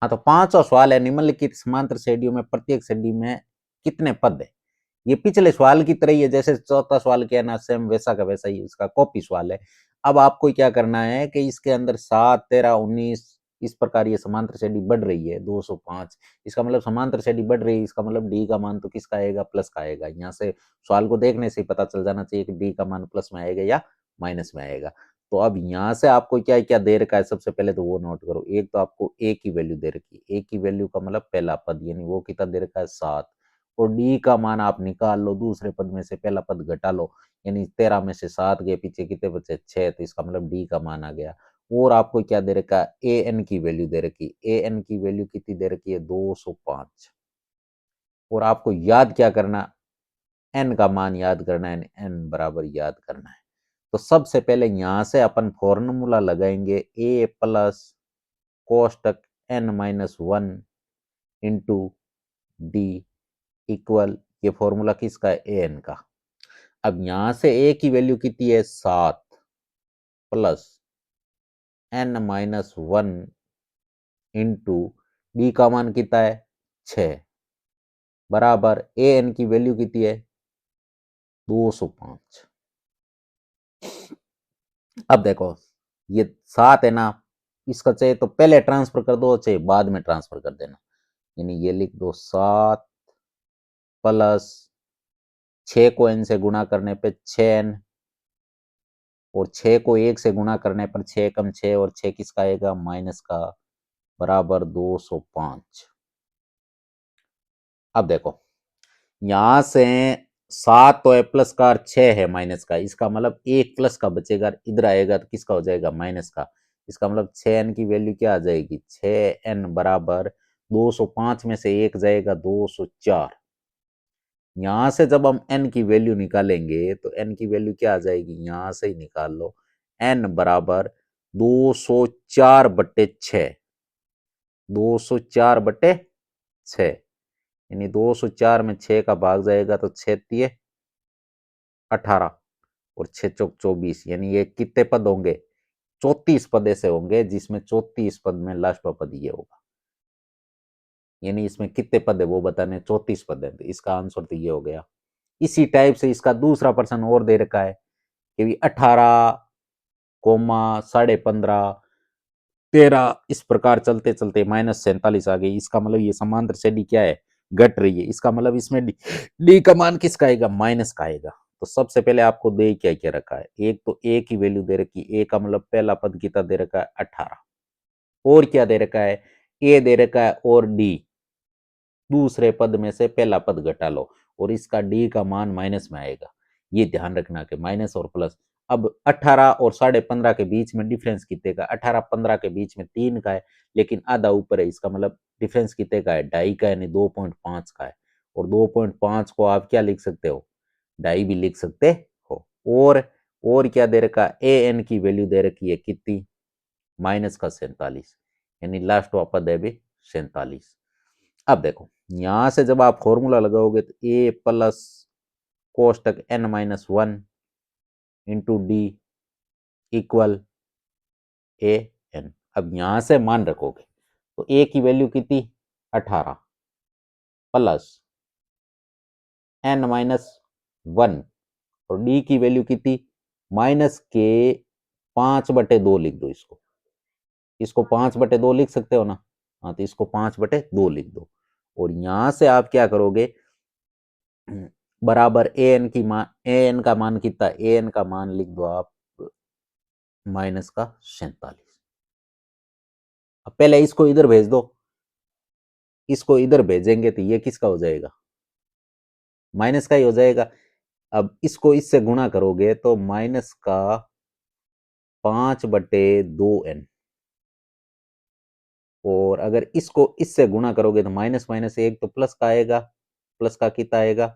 Speaker 1: हाँ, तो 500 सवाल है, निम्नलिखित समांतर श्रेणियों में प्रत्येक श्रेणी में कितने पद है। ये पिछले सवाल की तरह ही है, जैसे चौथा सवाल किया ना, सेम वैसा का वैसा ही उसका कॉपी सवाल है। अब आपको क्या करना है कि इसके अंदर 7, 13, 19 इस प्रकार ये समांतर श्रेणी बढ़ रही है 205। इसका मतलब समांतर श्रेणी बढ़ रही है, इसका मतलब डी का मान तो किसका आएगा, प्लस का आएगा। यहाँ से सवाल को देखने से ही पता चल जाना चाहिए कि डी का मान प्लस में आएगा या माइनस में आएगा। तो अब यहाँ से आपको क्या क्या दे रखा है, सबसे पहले तो वो नोट करो। एक तो आपको ए की वैल्यू दे रखी है, ए की वैल्यू का मतलब पहला पद, यानी वो कितना दे रखा है, 7। और डी का मान आप निकाल लो, दूसरे पद में से पहला पद घटा लो, यानी 13 में से 7 गए, पीछे कितने बचे, 6। तो इसका मतलब डी का मान आ गया। और आपको क्या दे रखा है, ए एन की वैल्यू दे रखी, ए एन की वैल्यू कितनी दे रखी है, 205। और आपको याद क्या करना, एन का मान याद करना है, एन बराबर याद करना है। तो सबसे पहले यहां से अपन फॉर्मूला लगाएंगे, ए प्लस कोष्टक n-1 इंटू डी इक्वल ये फॉर्मूला किसका है, ए एन का। अब यहां से ए की वैल्यू कितनी है, 7 plus n minus 1 into d का मान कितना है, 6 बराबर ए एन की वैल्यू कितनी है, 205। अब देखो ये 7 है ना, इसका चाहे तो पहले ट्रांसफर कर दो, चाहे बाद में ट्रांसफर कर देना। यानी ये लिख दो 7 प्लस 6 को n से गुणा करने पे 6n, और 6 को 1 से गुणा करने पर 6 कम 6, और 6 किसका आएगा, माइनस का, बराबर 205। अब देखो यहां से 7 तो है प्लस का, और 6 है माइनस का, इसका मतलब एक प्लस का बचेगा, इधर आएगा तो किसका हो जाएगा, माइनस का। इसका मतलब 6n की वैल्यू क्या आ जाएगी, 6n बराबर 205 में से एक जाएगा 204। यहां से जब हम n की वैल्यू निकालेंगे तो n की वैल्यू क्या आ जाएगी, यहां से ही निकाल लो, n बराबर 204 बट्टे 6, 204 बट्टे 6, यानी 204 में 6 का भाग जाएगा तो 6 18, और 6 चौक 24, यानी ये कितने पद होंगे, 34 पद ऐसे होंगे जिसमें 34 पद में लास्ट पद ये होगा। यानी इसमें कितने पद है वो बताने, 34 पद है, तो इसका आंसर तो ये हो गया। इसी टाइप से इसका दूसरा प्रश्न और दे रखा है कि 18 कोमा 15.5 13, इस प्रकार चलते चलते -47 आ गई। इसका मतलब ये समांतर श्रेणी क्या है, घट रही है। इसका मतलब इसमें डी का मान किसका आएगा, माइनस का आएगा। तो सबसे पहले आपको दे क्या क्या रखा है, एक तो ए की वैल्यू दे रखी, ए का मतलब पहला पद कितना दे रखा है, 18, और क्या दे रखा है, ए दे रखा है, और डी दूसरे पद में से पहला पद घटा लो, और इसका डी का मान माइनस में आएगा। ये ध्यान रखना कि माइनस और प्लस। अब 18 और 15.5 के बीच में डिफरेंस कितने का, 18-15 के बीच में 3 का है, लेकिन आधा ऊपर है, इसका मतलब डिफरेंस कितने का है, 2.5 का, यानी 2.5 का है। और 2.5 को आप क्या लिख सकते हो, 2.5 भी लिख सकते हो। और क्या दे रखा है, ए एन की वैल्यू दे रखी है कितनी, माइनस का 47, यानी लास्ट पद है भी 47। अब देखो यहां से जब आप फॉर्मूला लगाओगे तो ए प्लस कोष्टक n minus 1 into d equal a n. अब यहां से मान रखोगे तो ए की वैल्यू कितनी, 18 प्लस n माइनस 1, और डी की वैल्यू कितनी, माइनस के 5/2 लिख दो। इसको 5/2 लिख सकते हो ना, हाँ तो इसको 5/2 लिख दो। और यहां से आप क्या करोगे, बराबर ए एन की मान, ए एन का मान कितना, ए एन का मान लिख दो आप माइनस का 47। अब पहले इसको इधर भेज दो, इसको इधर भेजेंगे तो ये किसका हो जाएगा, माइनस का ही हो जाएगा। अब इसको इससे गुणा करोगे तो माइनस का 5/2n, और अगर इसको इससे गुणा करोगे तो माइनस माइनस एक तो प्लस का आएगा, प्लस का कितना आएगा,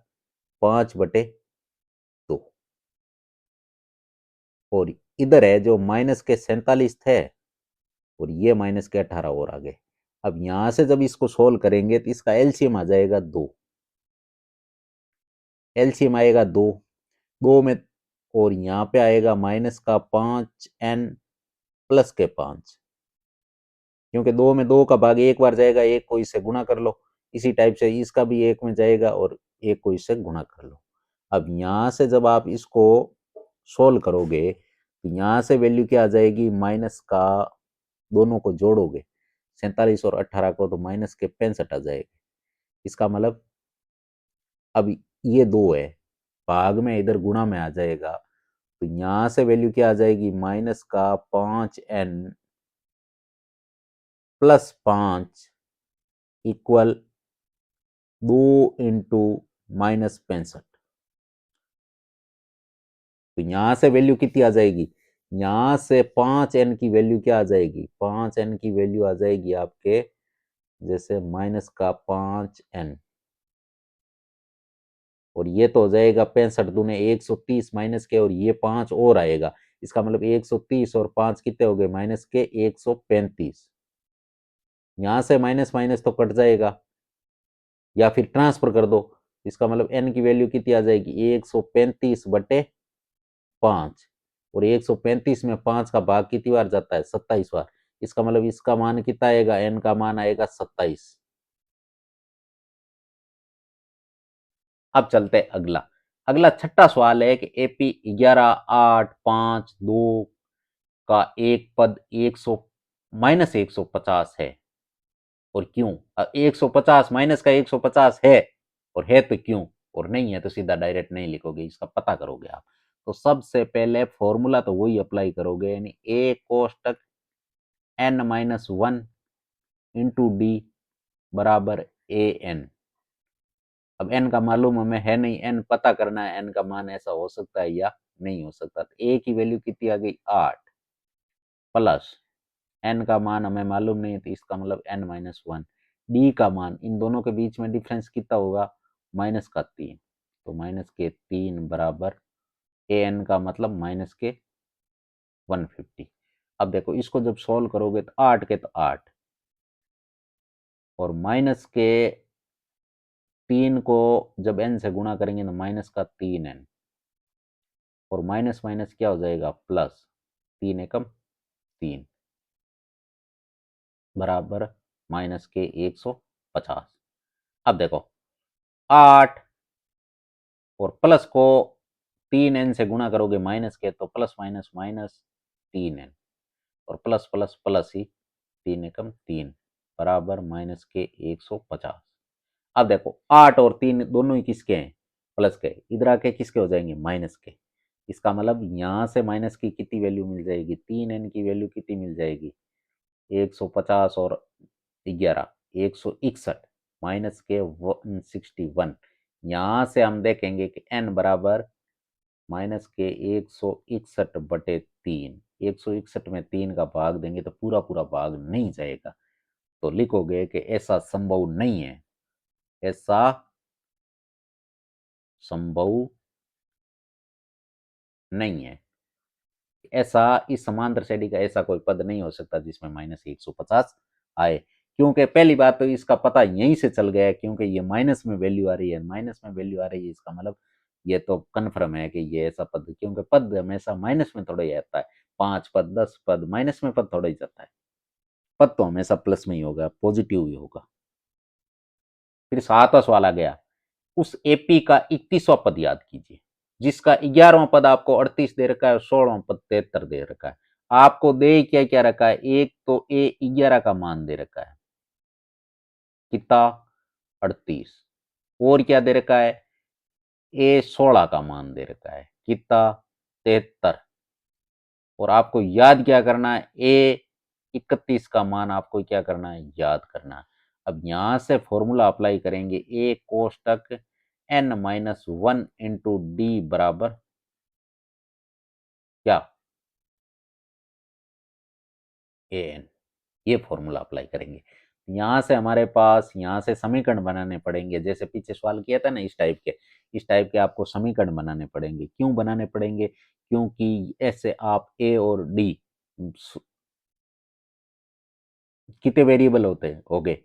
Speaker 1: 5/2, और इधर है जो माइनस के 47 थे, और ये माइनस के 18 और आ गए। अब यहां से जब इसको सोल्व करेंगे तो इसका एलसीएम आ जाएगा 2, एलसीएम आएगा 2, 2 में, और यहाँ पे आएगा माइनस का 5n प्लस के 5, क्योंकि 2 में 2 का भाग एक बार जाएगा, एक को इससे गुणा कर लो। इसी टाइप से इसका भी एक में जाएगा और एक को इससे गुणा कर लो। अब यहां से जब आप इसको सोल्व करोगे तो यहां से वैल्यू क्या आ जाएगी, माइनस का, दोनों को जोड़ोगे 47 और 18 को, तो माइनस के 65 आ जाएगा। इसका मतलब अब ये 2 है, भाग में इधर गुणा में आ जाएगा, तो यहां से वैल्यू क्या आ जाएगी, माइनस का 5n प्लस 5 इक्वल 2 इंटू -65। तो यहां से वैल्यू कितनी आ जाएगी, यहां से 5n की वैल्यू क्या आ जाएगी, 5n की वैल्यू आ जाएगी आपके जैसे माइनस का 5n, और ये तो हो जाएगा 65 दूने 130 माइनस के, और ये 5 और आएगा। इसका मतलब 130 और 5 कितने हो गए, माइनस के 135। यहां से माइनस माइनस तो कट जाएगा, या फिर ट्रांसफर कर दो, इसका मतलब n की वैल्यू कितनी आ जाएगी 135/5 और 135 में 5 का भाग कितनी बार जाता है 27 बार। इसका मतलब इसका मान कितना आएगा n का मान आएगा 27। अब चलते हैं अगला। अगला छठा सवाल है कि एपी 11 8 5 2 का एक पद 150 है और क्यों। 150 माइनस का 150 है और है तो क्यों, और नहीं है तो सीधा डायरेक्ट नहीं लिखोगे, इसका पता करोगे आप। तो सबसे पहले फॉर्मूला तो वही अप्लाई करोगे, यानी ए कोष्टक n-1 इंटू डी बराबर ए एन। अब n का मालूम हमें है नहीं, n पता करना है n का मान ऐसा हो सकता है या नहीं हो सकता। तो a की वैल्यू कितनी आ गई 8 प्लस n का मान हमें मालूम नहीं है तो इसका मतलब n-1। d का मान, इन दोनों के बीच में डिफरेंस कितना होगा माइनस का 3, तो माइनस के 3 बराबर an का मतलब माइनस के 150। अब देखो इसको जब सॉल्व करोगे तो 8 के तो 8 और माइनस के 3 को जब n से गुणा करेंगे तो माइनस का 3n और माइनस माइनस क्या हो जाएगा प्लस, 3 एकम 3 बराबर माइनस के 150। अब देखो 8 और प्लस को 3n से गुणा करोगे माइनस के तो प्लस माइनस माइनस 3n और प्लस प्लस प्लस ही 3 एकम 3 बराबर माइनस के 150। अब देखो 8 और 3 दोनों ही किसके हैं प्लस के, इधर आके किसके हो जाएंगे माइनस के। इसका मतलब यहां से माइनस की कितनी वैल्यू मिल जाएगी 3n की वैल्यू कितनी मिल जाएगी 150 और 11 161 माइनस के 161। यहां से हम देखेंगे कि n बराबर माइनस के 161/3, 161 में 3 का भाग देंगे तो पूरा पूरा भाग नहीं जाएगा, तो लिखोगे कि ऐसा संभव नहीं है, ऐसा संभव नहीं है, ऐसा इस समांतर श्रेणी का ऐसा कोई पद नहीं हो सकता जिसमें माइनस 150 आए। क्योंकि पहली बात तो इसका पता यहीं से चल गया है, क्योंकि ये माइनस में वैल्यू आ रही है, माइनस में वैल्यू आ रही है, इसका मतलब ये तो कन्फर्म है कि ये ऐसा पद, क्योंकि पद हमेशा माइनस में थोड़ा ही आता है, 5 पद 10 पद माइनस में पद थोड़ा ही जाता है, पद तो हमेशा प्लस में ही होगा, पॉजिटिव ही होगा। फिर 7वां सवाल आ गया, उस एपी का 31वां पद याद कीजिए जिसका 11वां पद आपको 38 दे रखा है और 16वां पद 73 दे रखा है। आपको दे क्या क्या रखा है, एक तो ए 11 का मान दे रखा है कितना 38, और क्या दे रखा है ए 16 का मान दे रखा है कितना 73, और आपको याद क्या करना है ए 31 का मान आपको क्या करना है याद करना है। अब यहां से फॉर्मूला अप्लाई करेंगे ए कोष्टक n-1 इंटू डी बराबर क्या ए एन, ये फॉर्मूला अप्लाई करेंगे। यहां से हमारे पास यहां से समीकरण बनाने पड़ेंगे, जैसे पीछे सवाल किया था ना इस टाइप के आपको समीकरण बनाने पड़ेंगे। क्यों बनाने पड़ेंगे, क्योंकि ऐसे आप ए और डी कितने वेरिएबल होते हैं हो गए,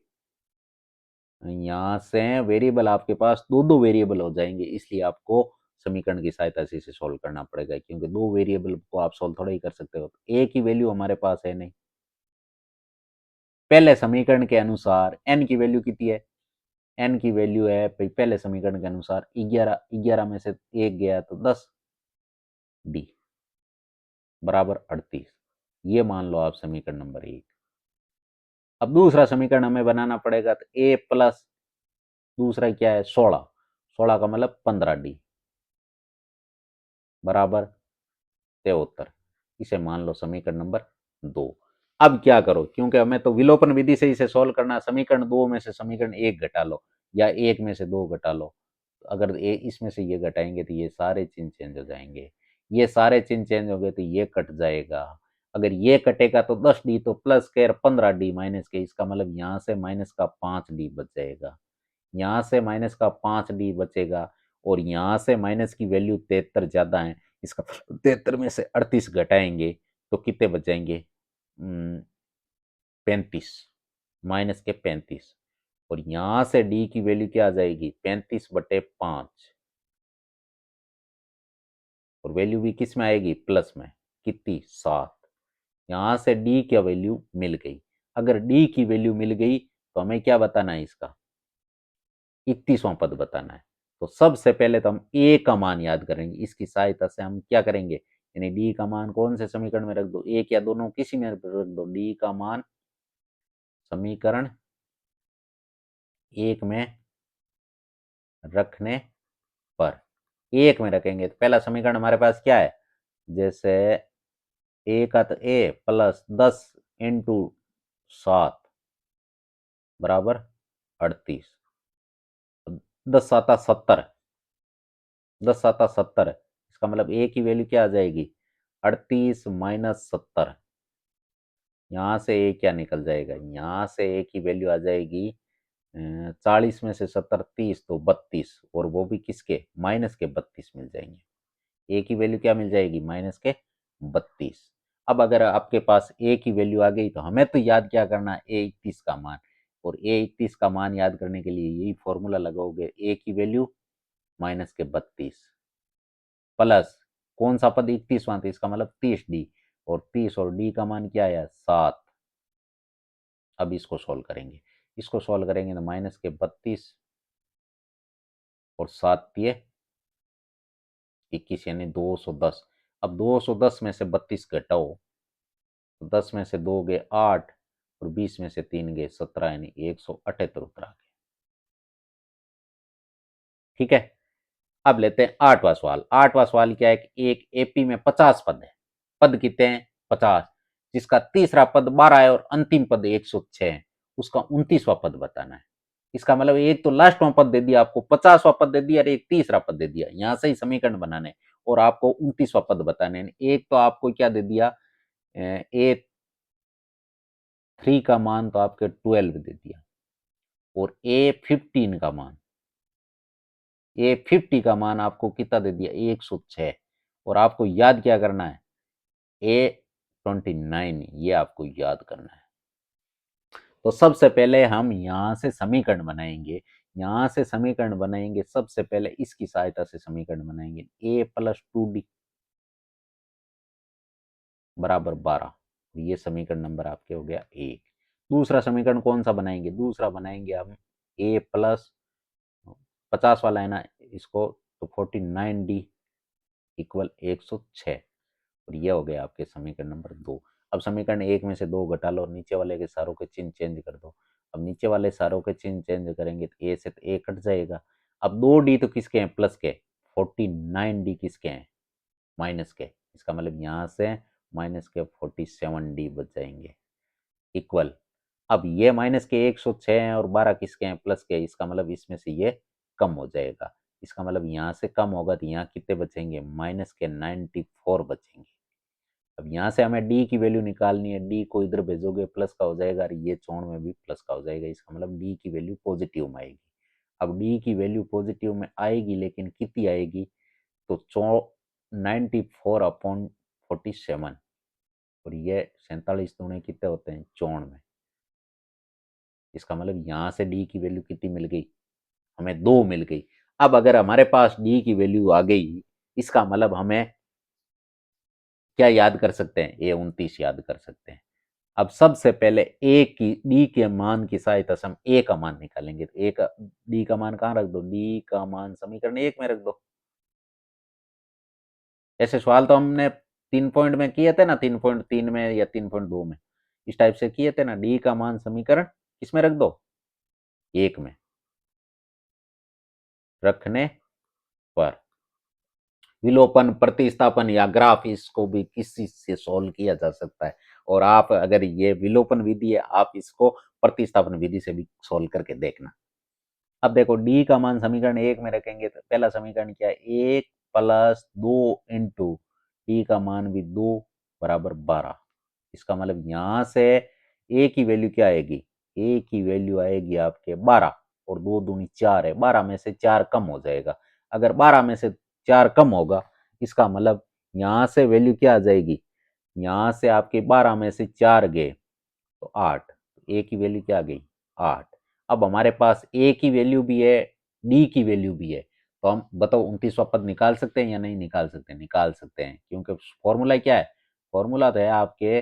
Speaker 1: यहाँ से वेरिएबल आपके पास दो दो वेरिएबल हो जाएंगे, इसलिए आपको समीकरण की सहायता से इसे सोल्व करना पड़ेगा, क्योंकि दो वेरिएबल को आप सोल्व थोड़ा ही कर सकते हो, ए की वैल्यू हमारे पास है नहीं। पहले समीकरण के अनुसार n की वैल्यू कितनी है, n की वैल्यू है पहले समीकरण के अनुसार 11, 11 में से एक गया तो 10 डी बराबर 38, ये मान लो आप समीकरण नंबर 1। अब दूसरा समीकरण हमें बनाना पड़ेगा, तो a प्लस दूसरा क्या है 16, 16 का मतलब 15 डी बराबर 73, इसे मान लो समीकरण नंबर 2। अब क्या करो, क्योंकि हमें तो विलोपन विधि से इसे सोल्व करना है, समीकरण 2 में से समीकरण 1 घटा लो या 1 में से 2 घटा लो, अगर इसमें से ये घटाएंगे तो ये सारे चिन्ह चेंज हो जाएंगे, ये सारे चिन्ह चेंज हो गए तो ये कट जाएगा, अगर ये कटेगा तो 10 डी तो प्लस के 15 डी माइनस के, इसका मतलब यहाँ से माइनस का 5 डी बच जाएगा, यहाँ से माइनस का 5 डी बचेगा और यहाँ से माइनस की वैल्यू 73 ज्यादा है, इसका 73 में से 38 घटाएंगे तो कितने बच जाएंगे 35, माइनस के 35, और यहां से डी की वैल्यू क्या आ जाएगी 35/5, और वैल्यू भी किस में आएगी प्लस में, कितनी 7। यहां से डी की वैल्यू मिल गई। अगर डी की वैल्यू मिल गई तो हमें क्या बताना है, इसका 31वां पद बताना है। तो सबसे पहले तो हम ए का मान याद करेंगे, इसकी सहायता से हम क्या करेंगे, यानी डी का मान कौन से समीकरण में रख दो, एक या दोनों किसी में रख दो, डी का मान समीकरण एक में रखने पर, एक में रखेंगे तो पहला समीकरण हमारे पास क्या है, जैसे ए का तो ए प्लस 10 × 7 बराबर 38, 10 × 7 = 70, 10 × 7 = 70, इसका मतलब ए की वैल्यू क्या आ जाएगी 38 - 70। यहाँ से ए क्या निकल जाएगा, यहाँ से ए की वैल्यू आ जाएगी 40 में से 70 30 तो 32, और वो भी किसके माइनस के 32 मिल जाएंगे। ए की वैल्यू क्या मिल जाएगी माइनस के 32। अब अगर आपके पास ए की वैल्यू आ गई तो हमें तो याद क्या करना है ए 31 का मान, और ए 31 का मान याद करने के लिए यही फॉर्मूला लगाओगे, ए की वैल्यू माइनस के 32 प्लस कौन सा पद 31वां था, इसका मतलब 30D, और 30 और डी का मान क्या आया 7। अब इसको सॉल्व करेंगे, इसको सॉल्व करेंगे तो माइनस के 32 और 7 दिए 21 यानी 210। अब 210 में से 32 घटाओ तो 10 में से 2 गए 8 और 20 में से 3 गए 17 यानी 178 उत्तर आ गए। ठीक है, अब लेते हैं आठवां सवाल। आठवां सवाल क्या है कि एक एपी में 50 पद है, पद कितने हैं 50, जिसका तीसरा पद 12 है और अंतिम पद 106 है, उसका 29वां पद बताना है। इसका मतलब एक तो लास्टवां पद दे दिया आपको, 50वां पद दे दिया और एक तीसरा पद दे दिया, यहां से ही समीकरण बनाने और आपको 29वां पद बताने। एक तो आपको क्या दे दिया ए 3 का मान तो आपके 12 दे दिया, और ए 15 का मान, ए 50 का मान आपको कितना दे दिया 106, और आपको याद क्या करना है ए 29, ये आपको याद करना है। तो सबसे पहले हम यहां से समीकरण बनाएंगे, यहां से समीकरण बनाएंगे, सबसे पहले इसकी सहायता से समीकरण बनाएंगे, ए प्लस 2D बराबर 12, ये समीकरण नंबर आपके हो गया एक। दूसरा समीकरण कौन सा बनाएंगे, दूसरा बनाएंगे हम ए प्लस 50 वाला है ना इसको, तो 49D इक्वल 106, और ये हो गया आपके समीकरण नंबर 2। अब समीकरण एक में से 2 घटा लो, नीचे वाले के सारों के चिन्ह चेंज कर दो। अब नीचे वाले सारों के चिन्ह चेंज करेंगे तो ए से तो ए कट जाएगा। अब 2D तो किसके हैं प्लस के, 49D किसके हैं माइनस के, इसका मतलब यहाँ से माइनस के 47D बच जाएंगे इक्वल। अब ये माइनस के 106 हैं और 12 किसके हैं प्लस के, इसका मतलब इसमें से ये कम हो जाएगा, इसका मतलब यहाँ से कम होगा तो यहाँ कितने बचेंगे माइनस के 94 बचेंगे। अब यहाँ से हमें डी की वैल्यू निकालनी है, डी को इधर भेजोगे प्लस का हो जाएगा और ये चौड़ में भी प्लस का हो जाएगा, इसका मतलब डी की वैल्यू पॉजिटिव में आएगी। अब डी की वैल्यू पॉजिटिव में आएगी लेकिन कितनी आएगी, तो 94/47, और ये 47 दूने कितने होते हैं 54 में, इसका मतलब यहाँ से डी की वैल्यू कितनी मिल गई हमें 2 मिल गई। अब अगर हमारे पास डी की वैल्यू आ गई, इसका मतलब हमें क्या याद कर सकते हैं, ए 29 याद कर सकते हैं। अब सबसे पहले ए की डी के मान की सहायता से हम ए का मान निकालेंगे, तो ए का डी का मान कहाँ रख दो, डी का मान समीकरण एक में रख दो। ऐसे सवाल तो हमने 3 पॉइंट में किए थे ना, 3.3 में या 3.2 में, इस टाइप से किए थे ना, डी का मान समीकरण किसमें रख दो एक में रखने पर। विलोपन प्रतिस्थापन या ग्राफ इसको भी किसी से सॉल्व किया जा सकता है, और आप अगर ये विलोपन विधि है आप इसको प्रतिस्थापन विधि से भी सॉल्व करके देखना। अब देखो डी का मान समीकरण एक में रखेंगे तो पहला समीकरण क्या है 1 + 2 इंटू डी का मान भी 2 बराबर 12, इसका मतलब यहां से ए की वैल्यू क्या आएगी, ए की वैल्यू आएगी आपके 12, और 2 दूनी 4 है, 12 में से 4 कम हो जाएगा। अगर 12 में से 4 कम होगा इसका मतलब यहां से वैल्यू क्या आ जाएगी, यहां से आपके 12 में से 4 गए तो 8, ए की वैल्यू क्या आ गई 8। अब हमारे पास ए की वैल्यू भी है, डी की वैल्यू भी है, तो हम बताओ 29वां पद निकाल सकते हैं या नहीं निकाल सकते? निकाल सकते हैं, क्योंकि फॉर्मूला क्या है? फॉर्मूला तो है आपके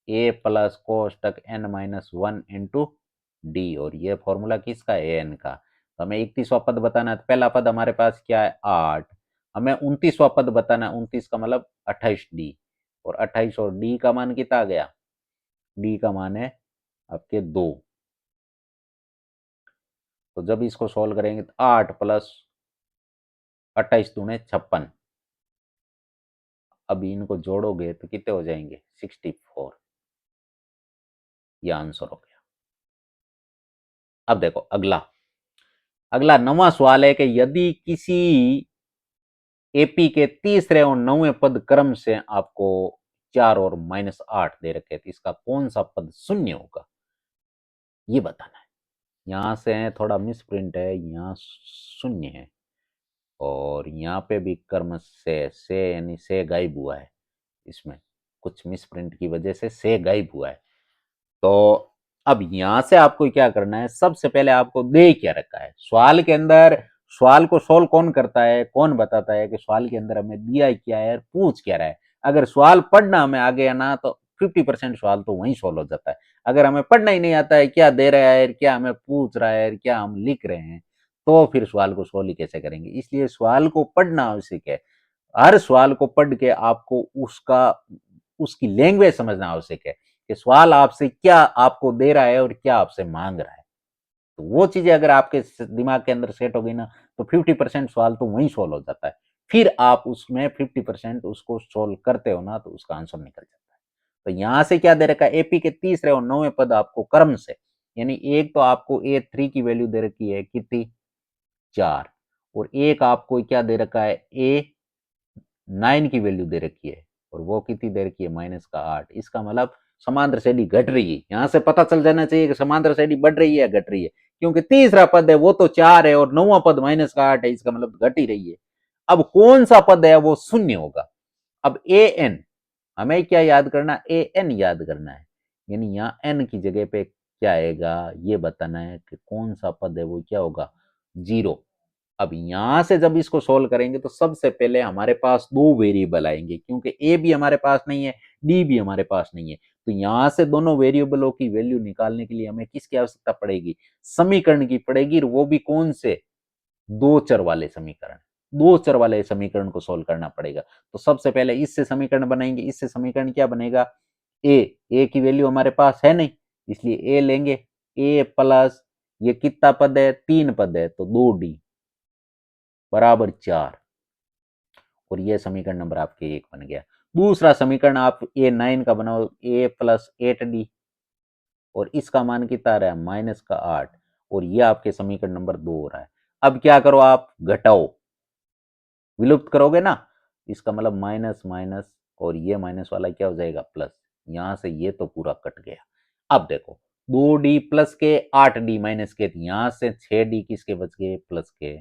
Speaker 1: ए प्लस कोष्टक n minus one into d, और ये फॉर्मूला किसका है? एन का। तो हमें 31वां पद बताना है, तो पहला पद हमारे पास क्या है? 8। हमें 29वां पद बताना है, 29 का मतलब 28 डी, और 28 और डी का मान कितना आ गया? डी का मान है आपके 2। तो जब इसको सोल्व करेंगे तो 8 प्लस 28 दूने 56, अब इनको जोड़ोगे तो कितने हो जाएंगे? 64। ये आंसर हो गया। अब देखो अगला, अगला 9वां सवाल है कि यदि किसी एपी के तीसरे और 9वें पद क्रम से आपको 4 और -8 दे रखे, तो इसका कौन सा पद शून्य होगा, ये बताना है। यहां से थोड़ा मिस प्रिंट है, यहाँ शून्य है, और यहाँ पे भी कर्म से यानी से गायब हुआ है, इसमें कुछ मिस प्रिंट की वजह से गायब हुआ है। तो अब यहां से आपको क्या करना है? सबसे पहले आपको दे क्या रखा है सवाल के अंदर? सवाल को सोल्व कौन करता है, कौन बताता है कि सवाल के अंदर हमें दिया क्या है, पूछ क्या रहा है? अगर सवाल पढ़ना हमें आ गया ना, तो 50% सवाल तो वहीं सोल्व हो जाता है। अगर हमें पढ़ना ही नहीं आता है क्या दे रहा है, क्या हमें पूछ रहा है, क्या हम लिख रहे हैं, तो फिर सवाल को सोल्व ही कैसे करेंगे? इसलिए सवाल को पढ़ना आवश्यक है। हर सवाल को पढ़ के आपको उसका उसकी लैंग्वेज समझना आवश्यक है कि सवाल आपसे क्या आपको दे रहा है और क्या आपसे मांग रहा है। तो वो चीजें अगर आपके दिमाग के अंदर सेट हो गई ना, तो 50% सवाल तो वहीं सोल्व हो जाता है। फिर आप उसमें 50% उसको सोल्व करते हो ना, तो उसका आंसर निकल जाता है। तो यहां से क्या दे रखा है? एपी के तीसरे और 9वें पद आपको क्रम से, यानी एक तो आपको ए3 की वैल्यू दे रखी है कितनी? 4, और एक आपको क्या दे रखा है? ए9 की वैल्यू दे रखी है, और वो कितनी दे रखी है? -8। इसका मतलब समांतर श्रेणी घट रही है। यहां से पता चल जाना चाहिए कि समांतर श्रेणी बढ़ रही है या घट रही है, क्योंकि तीसरा पद है वो तो 4 है और 9वां पद -8 है, इसका मतलब घट ही रही है। अब कौन सा पद है वो शून्य होगा? अब ए एन, हमें क्या याद करना? ए एन याद करना है, यानी यहाँ एन की जगह पे क्या आएगा ये बताना है कि कौन सा पद है वो क्या होगा? 0। अब यहां से जब इसको सोल्व करेंगे तो सबसे पहले हमारे पास दो वेरिएबल आएंगे, क्योंकि ए भी हमारे पास नहीं है, डी भी हमारे पास नहीं है। तो यहां से दोनों वेरिएबलों की वैल्यू निकालने के लिए हमें किसकी आवश्यकता पड़ेगी? समीकरण की पड़ेगी, और वो भी कौन से? दो चर वाले समीकरण। दो चर वाले समीकरण को सोल्व करना पड़ेगा। तो सबसे पहले इससे समीकरण बनाएंगे। इससे समीकरण क्या बनेगा? ए की वैल्यू हमारे पास है नहीं, इसलिए ए लेंगे। ए प्लस ये कितना पद है? 3 पद है, तो 2d बराबर 4, और ये समीकरण नंबर आपके 1 बन गया। दूसरा समीकरण आप ए9 का बनाओ, ए प्लस 8d, और इसका मान कितना आ रहा है? -8, और ये आपके समीकरण नंबर 2 हो रहा है। अब क्या करो? आप घटाओ, विलुप्त करोगे ना, इसका मतलब माइनस माइनस, और ये माइनस वाला क्या हो जाएगा? प्लस। यहां से ये तो पूरा कट गया। अब देखो 2d प्लस के 8d माइनस के, यहां से 6d किसके बच गए? प्लस के,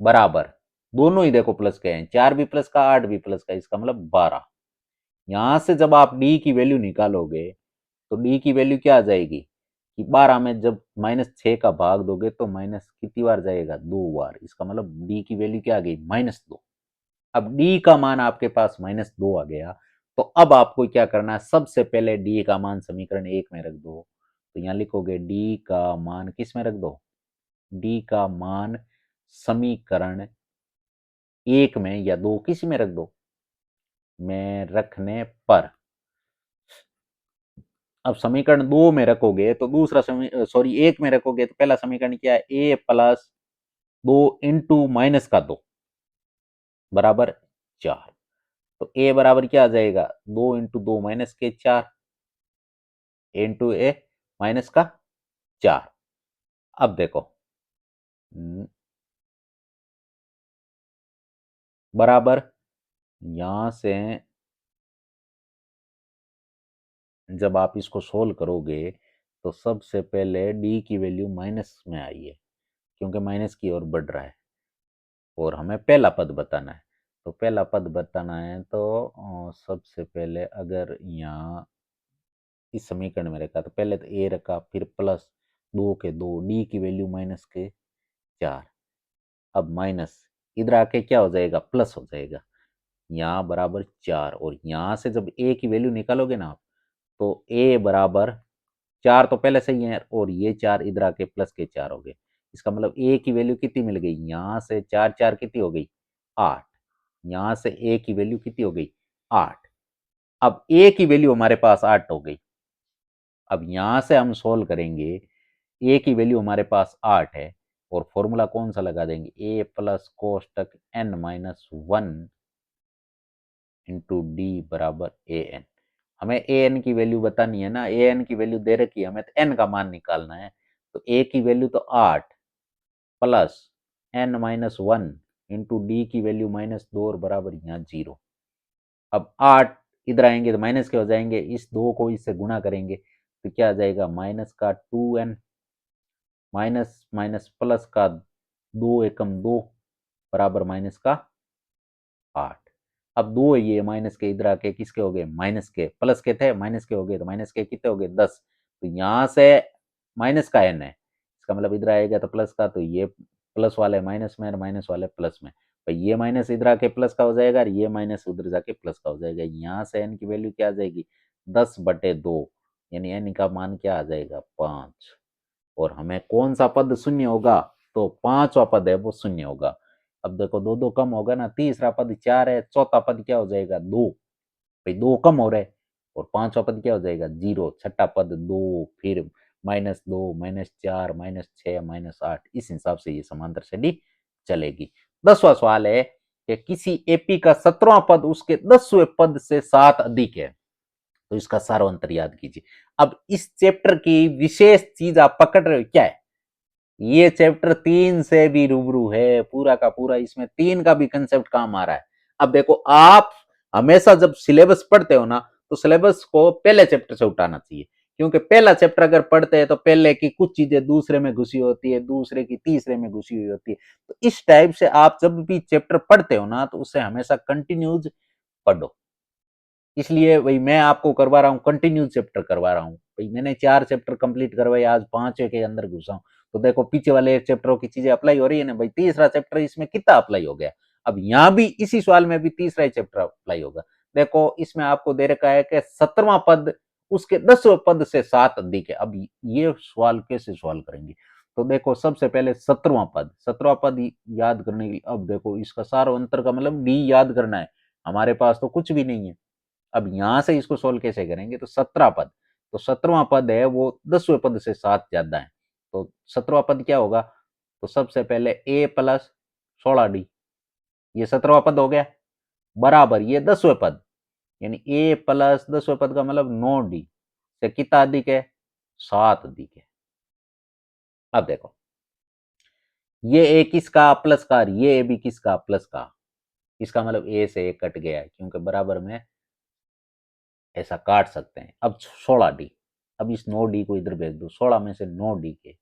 Speaker 1: बराबर। दोनों ही देखो प्लस के हैं, 4 भी प्लस का 8 भी प्लस का, इसका मतलब 12। यहां से जब आप डी की वैल्यू निकालोगे तो डी की वैल्यू क्या आ जाएगी कि 12 में जब -6 का भाग दोगे तो माइनस कितनी बार जाएगा? 2 बार। इसका मतलब डी की वैल्यू क्या आ गई? -2। अब डी का मान आपके पास -2 आ गया, तो अब आपको क्या करना है? सबसे पहले डी का मान समीकरण 1 में रख दो। तो यहां लिखोगे डी का मान किस में रख दो? डी का मान समीकरण 1 में या 2 किसी में रख दो, में रखने पर। अब समीकरण 2 में रखोगे तो दूसरा सॉरी 1 में रखोगे तो पहला समीकरण क्या है? ए प्लस 2 इंटू माइनस का 2 बराबर 4। तो ए बराबर क्या आ जाएगा? 2 इंटू 2 माइनस के 4, ए इंटू ए माइनस का 4। अब देखो बराबर, यहां से जब आप इसको सोल्व करोगे तो सबसे पहले डी की वैल्यू माइनस में आई है, क्योंकि माइनस की ओर बढ़ रहा है, और हमें पहला पद बताना है। तो पहला पद बताना है तो सबसे पहले अगर यहाँ इस समीकरण में रखा तो पहले तो ए रखा, फिर प्लस, 2 के 2, डी की वैल्यू माइनस के 4। अब माइनस इधर आके क्या हो जाएगा, प्लस हो जाएगा, यहाँ बराबर 4। और यहाँ से जब ए की वैल्यू निकालोगे ना आप, तो ए बराबर 4 तो पहले से ही है, और ये 4 इधर आके प्लस के 4 हो गए। इसका मतलब ए की वैल्यू कितनी मिल गई, यहाँ से 4 4 कितनी हो गई, 8। यहाँ से ए की वैल्यू कितनी हो गई, 8। अब ए की वैल्यू हमारे पास 8 हो गई। अब यहां से हम सोल्व करेंगे, ए की वैल्यू हमारे पास 8 है, और फॉर्मूला कौन सा लगा देंगे, ए प्लस कोष्टक एन माइनस 1 इंटू डी बराबर ए एन। हमें ए एन की वैल्यू बतानी है ना, ए एन की वैल्यू दे रखी है, हमें तो एन का मान निकालना है। तो ए की वैल्यू तो 8 plus n minus 1 into d की वैल्यू -2 और बराबर यहाँ 0। अब 8 इधर आएंगे तो माइनस के हो जाएंगे, इस 2 को इससे गुणा करेंगे तो क्या आ जाएगा, माइनस का 2n माइनस माइनस प्लस का 2 एकम 2 बराबर माइनस का 8। अब 2 ये माइनस के इधर आके किसके हो गए, माइनस के, प्लस के थे माइनस के हो गए, तो माइनस के कितने हो गए, 10। तो यहाँ से माइनस का n है, इसका मतलब इधर आएगा तो प्लस का, तो ये प्लस वाले माइनस में और माइनस वाले प्लस में, तो ये माइनस इधर आके प्लस का हो जाएगा और ये माइनस उधर जाके प्लस का हो जाएगा। यहाँ से n की वैल्यू क्या आ जाएगी, 10/2, यानी n का मान क्या आ जाएगा, 5। और हमें कौन सा पद शून्य होगा, तो पांचवा पद है वो शून्य होगा। अब देखो दो दो कम होगा ना, तीसरा पद 4 है, चौथा पद क्या हो जाएगा, 2। भाई 2 कम हो रहे, और पांचवा पद क्या हो जाएगा, 0। छठा पद 2, फिर -2 -4 -6 -8। इस हिसाब से ये समांतर श्रेणी चलेगी। 10वां सवाल है कि किसी एपी का 17वां पद उसके 10वें पद से 7 अधिक है, तो इसका सारांतर याद कीजिए। अब इस चैप्टर की विशेष चीज आप पकड़ रहे हो क्या है, ये चैप्टर 3 से भी रूबरू है, पूरा का पूरा इसमें 3 का भी कंसेप्ट काम आ रहा है। अब देखो आप हमेशा जब सिलेबस पढ़ते हो ना, तो सिलेबस को पहले चैप्टर से उठाना चाहिए, क्योंकि पहला चैप्टर अगर पढ़ते हैं तो पहले की कुछ चीजें दूसरे में घुसी होती है, दूसरे की तीसरे में घुसी हुई होती है। तो इस टाइप से आप जब भी चैप्टर पढ़ते हो ना, तो उससे हमेशा कंटिन्यूज पढ़ो। इसलिए वही मैं आपको करवा रहा हूँ, कंटिन्यूस चैप्टर करवा रहा हूँ। भाई मैंने 4 चैप्टर कंप्लीट करवाए, आज 5वें के अंदर घुसा हूँ, तो देखो पीछे वाले चैप्टरों की चीजें अप्लाई हो रही है ना भाई। तीसरा चैप्टर इसमें कितना अप्लाई हो गया, अब यहाँ भी इसी सवाल में भी तीसरा ही चैप्टर अप्लाई होगा। देखो इसमें आपको दे रखा है कि 17वां पद उसके 10वें पद से 7 अधिक है। अब ये सवाल कैसे सॉल्व करेंगे, तो देखो सबसे पहले 17वां पद, 17वां पद याद करने के लिए, अब देखो इसका सार अंतर का मतलब डी याद करना है, हमारे पास तो कुछ भी नहीं है। अब यहां से इसको सोल्व कैसे करेंगे, तो 17 पद, तो 17वां पद है वो 10वें पद से 7 ज्यादा है, तो 17वां पद क्या होगा, तो सबसे पहले a प्लस 16d, ये 17वां पद हो गया, बराबर ये 10वें पद, यानी a प्लस 10वें पद का मतलब 9d से कितना अधिक है, 7 अधिक है। अब देखो ये a किसका प्लस का, ये a भी किसका प्लस का, इसका मतलब a से a कट गया है, क्योंकि बराबर में ऐसा काट सकते हैं। अब 16d, अब इस 9d को इधर भेज दो, 16 में से 9d के,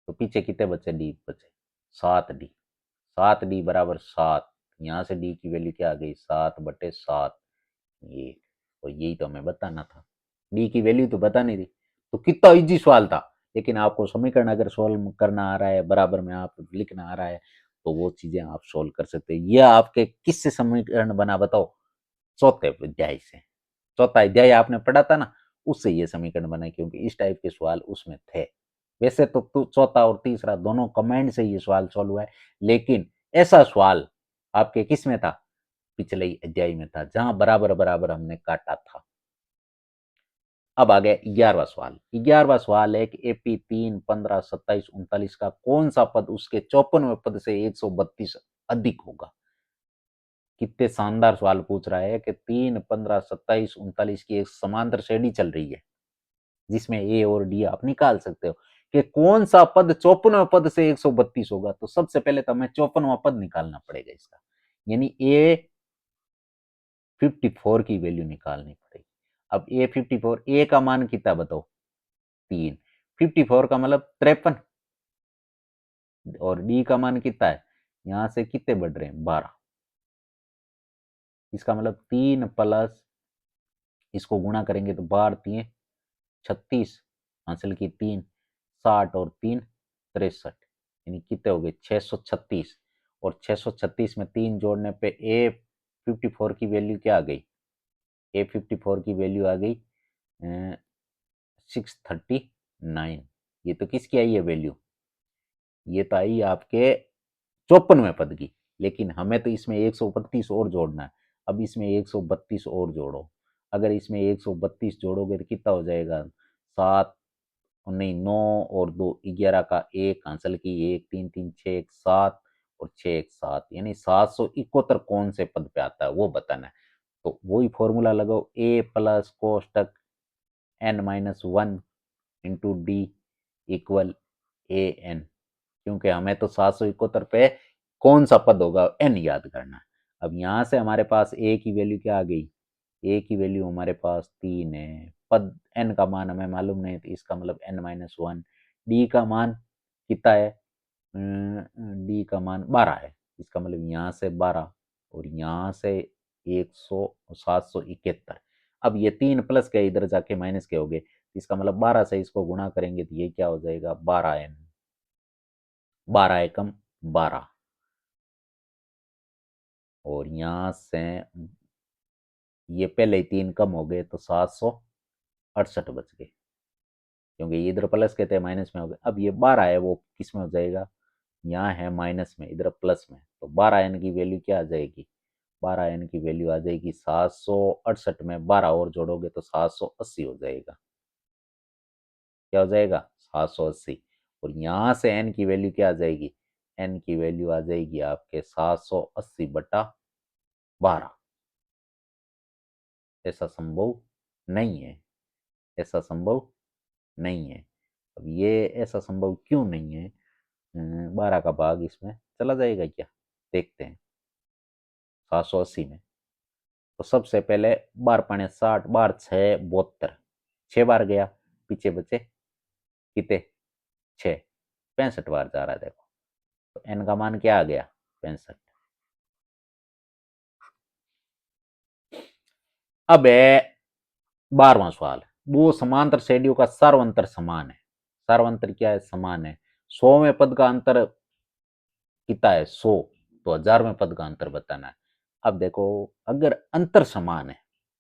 Speaker 1: तो पीछे कितने बचे, डी बचे 7d, 7d बराबर 7। यहाँ से डी की वैल्यू क्या आ गई, 7/7। ये, और यही तो हमें बताना था, डी की वैल्यू तो बता नहीं थी। तो कितना इजी सवाल था, लेकिन आपको समीकरण अगर सोल्व करना आ रहा है, बराबर में आप लिखना आ रहा है, तो वो चीजें आप सोल्व कर सकते हैं। ये आपके किससे समीकरण बना बताओ, चौथे अध्याय से, चौथा अध्याय आपने पढ़ा था ना, उससे ये समीकरण बने, क्योंकि इस टाइप के सवाल उसमें थे। वैसे तो चौथा और तीसरा दोनों कमेंट से ये सवाल सॉल्व हुआ है, लेकिन ऐसा सवाल आपके किस में था, पिछले ही अध्याय में था, जहां बराबर बराबर हमने काटा था। अब आ गया 11वां सवाल। 11वां सवाल है कि एपी 3, 15, 27, 39 का कौन सा पद उसके 54वें पद से 132 अधिक होगा। कितने शानदार सवाल पूछ रहा है कि 3, 15, 27, 39 की एक समांतर श्रेणी चल रही है, जिसमें ए और डी आप निकाल सकते हो कि कौन सा पद 54वें पद से 132 होगा। तो सबसे पहले तो हमें 54वां पद निकालना पड़ेगा इसका, यानी ए 54 की वैल्यू निकालनी पड़ेगी। अब ए 54, ए का मान कितना बताओ, 3, 54 का मतलब 53, और डी का मान कितना है, यहां से कितने बढ़ रहे हैं, 12। इसका मतलब 3 प्लस, इसको गुणा करेंगे तो 12 3 36, हासिल की 3, 60 और 3 63, यानी कितने हो गए 636। और 636 में 3 जोड़ने पे A54 की वैल्यू क्या आ गई, A54 की वैल्यू आ गई 639। ये तो किसकी आई है वैल्यू, ये तो आई आपके 54वें पद की। लेकिन हमें तो इसमें 132 और जोड़ना है। अब इसमें 132 और जोड़ो, अगर इसमें 132 जोड़ोगे तो कितना हो जाएगा, 7 नहीं 9 और 2 11 का 1 cancel की 1 3 3 6 1 7 और 6 1 7, यानी 771 कौन से पद पे आता है वो बताना है। तो वही फॉर्मूला लगाओ, ए प्लस कोष्टक n-1 into d equal a n, क्योंकि हमें तो 771 पे कौन सा पद होगा एन याद करना है। अब यहां से हमारे पास ए की वैल्यू क्या आ गई, ए की वैल्यू हमारे पास 3 है, पद एन का मान हमें मालूम नहीं, तो इसका मतलब n-1। डी का मान कितना है, डी का मान 12 है, इसका मतलब यहाँ से 12 और यहाँ से 100 771। अब ये 3 प्लस के इधर जाके माइनस के हो गए, इसका मतलब 12 से इसको गुणा करेंगे तो ये क्या हो जाएगा 12n, 12 एकम 12, और यहाँ से ये पहले ही 3 कम हो गए तो 768 बच गए, क्योंकि इधर प्लस के थे माइनस में हो गए। अब ये 12 है वो किस में हो जाएगा, यहाँ है माइनस में, इधर प्लस में, तो 12n की वैल्यू क्या आ जाएगी, 12n की वैल्यू आ जाएगी 768 में 12 और जोड़ोगे तो 780 हो जाएगा, क्या हो जाएगा 780। और यहाँ से n की वैल्यू क्या आ जाएगी, n की वैल्यू आ जाएगी आपके 780/12। ऐसा संभव नहीं है, ऐसा संभव नहीं है। अब ये ऐसा संभव क्यों नहीं है, 12 का भाग इसमें चला जाएगा क्या, देखते हैं 780 में। तो सबसे पहले 12×5 = 60, 12×6 = 72, 6 बार गया, पीछे बचे कितने 6, 65 बार जा रहा है देखो, तो एन का मान क्या आ गया 65। अब है 12वां सवाल, दो समांतर श्रेणियों का सर्वांतर समान है, सर्वांतर क्या है समान है, 100वें पद का अंतर कितना है 100, तो 1000वें पद का अंतर बताना है। अब देखो अगर अंतर समान है,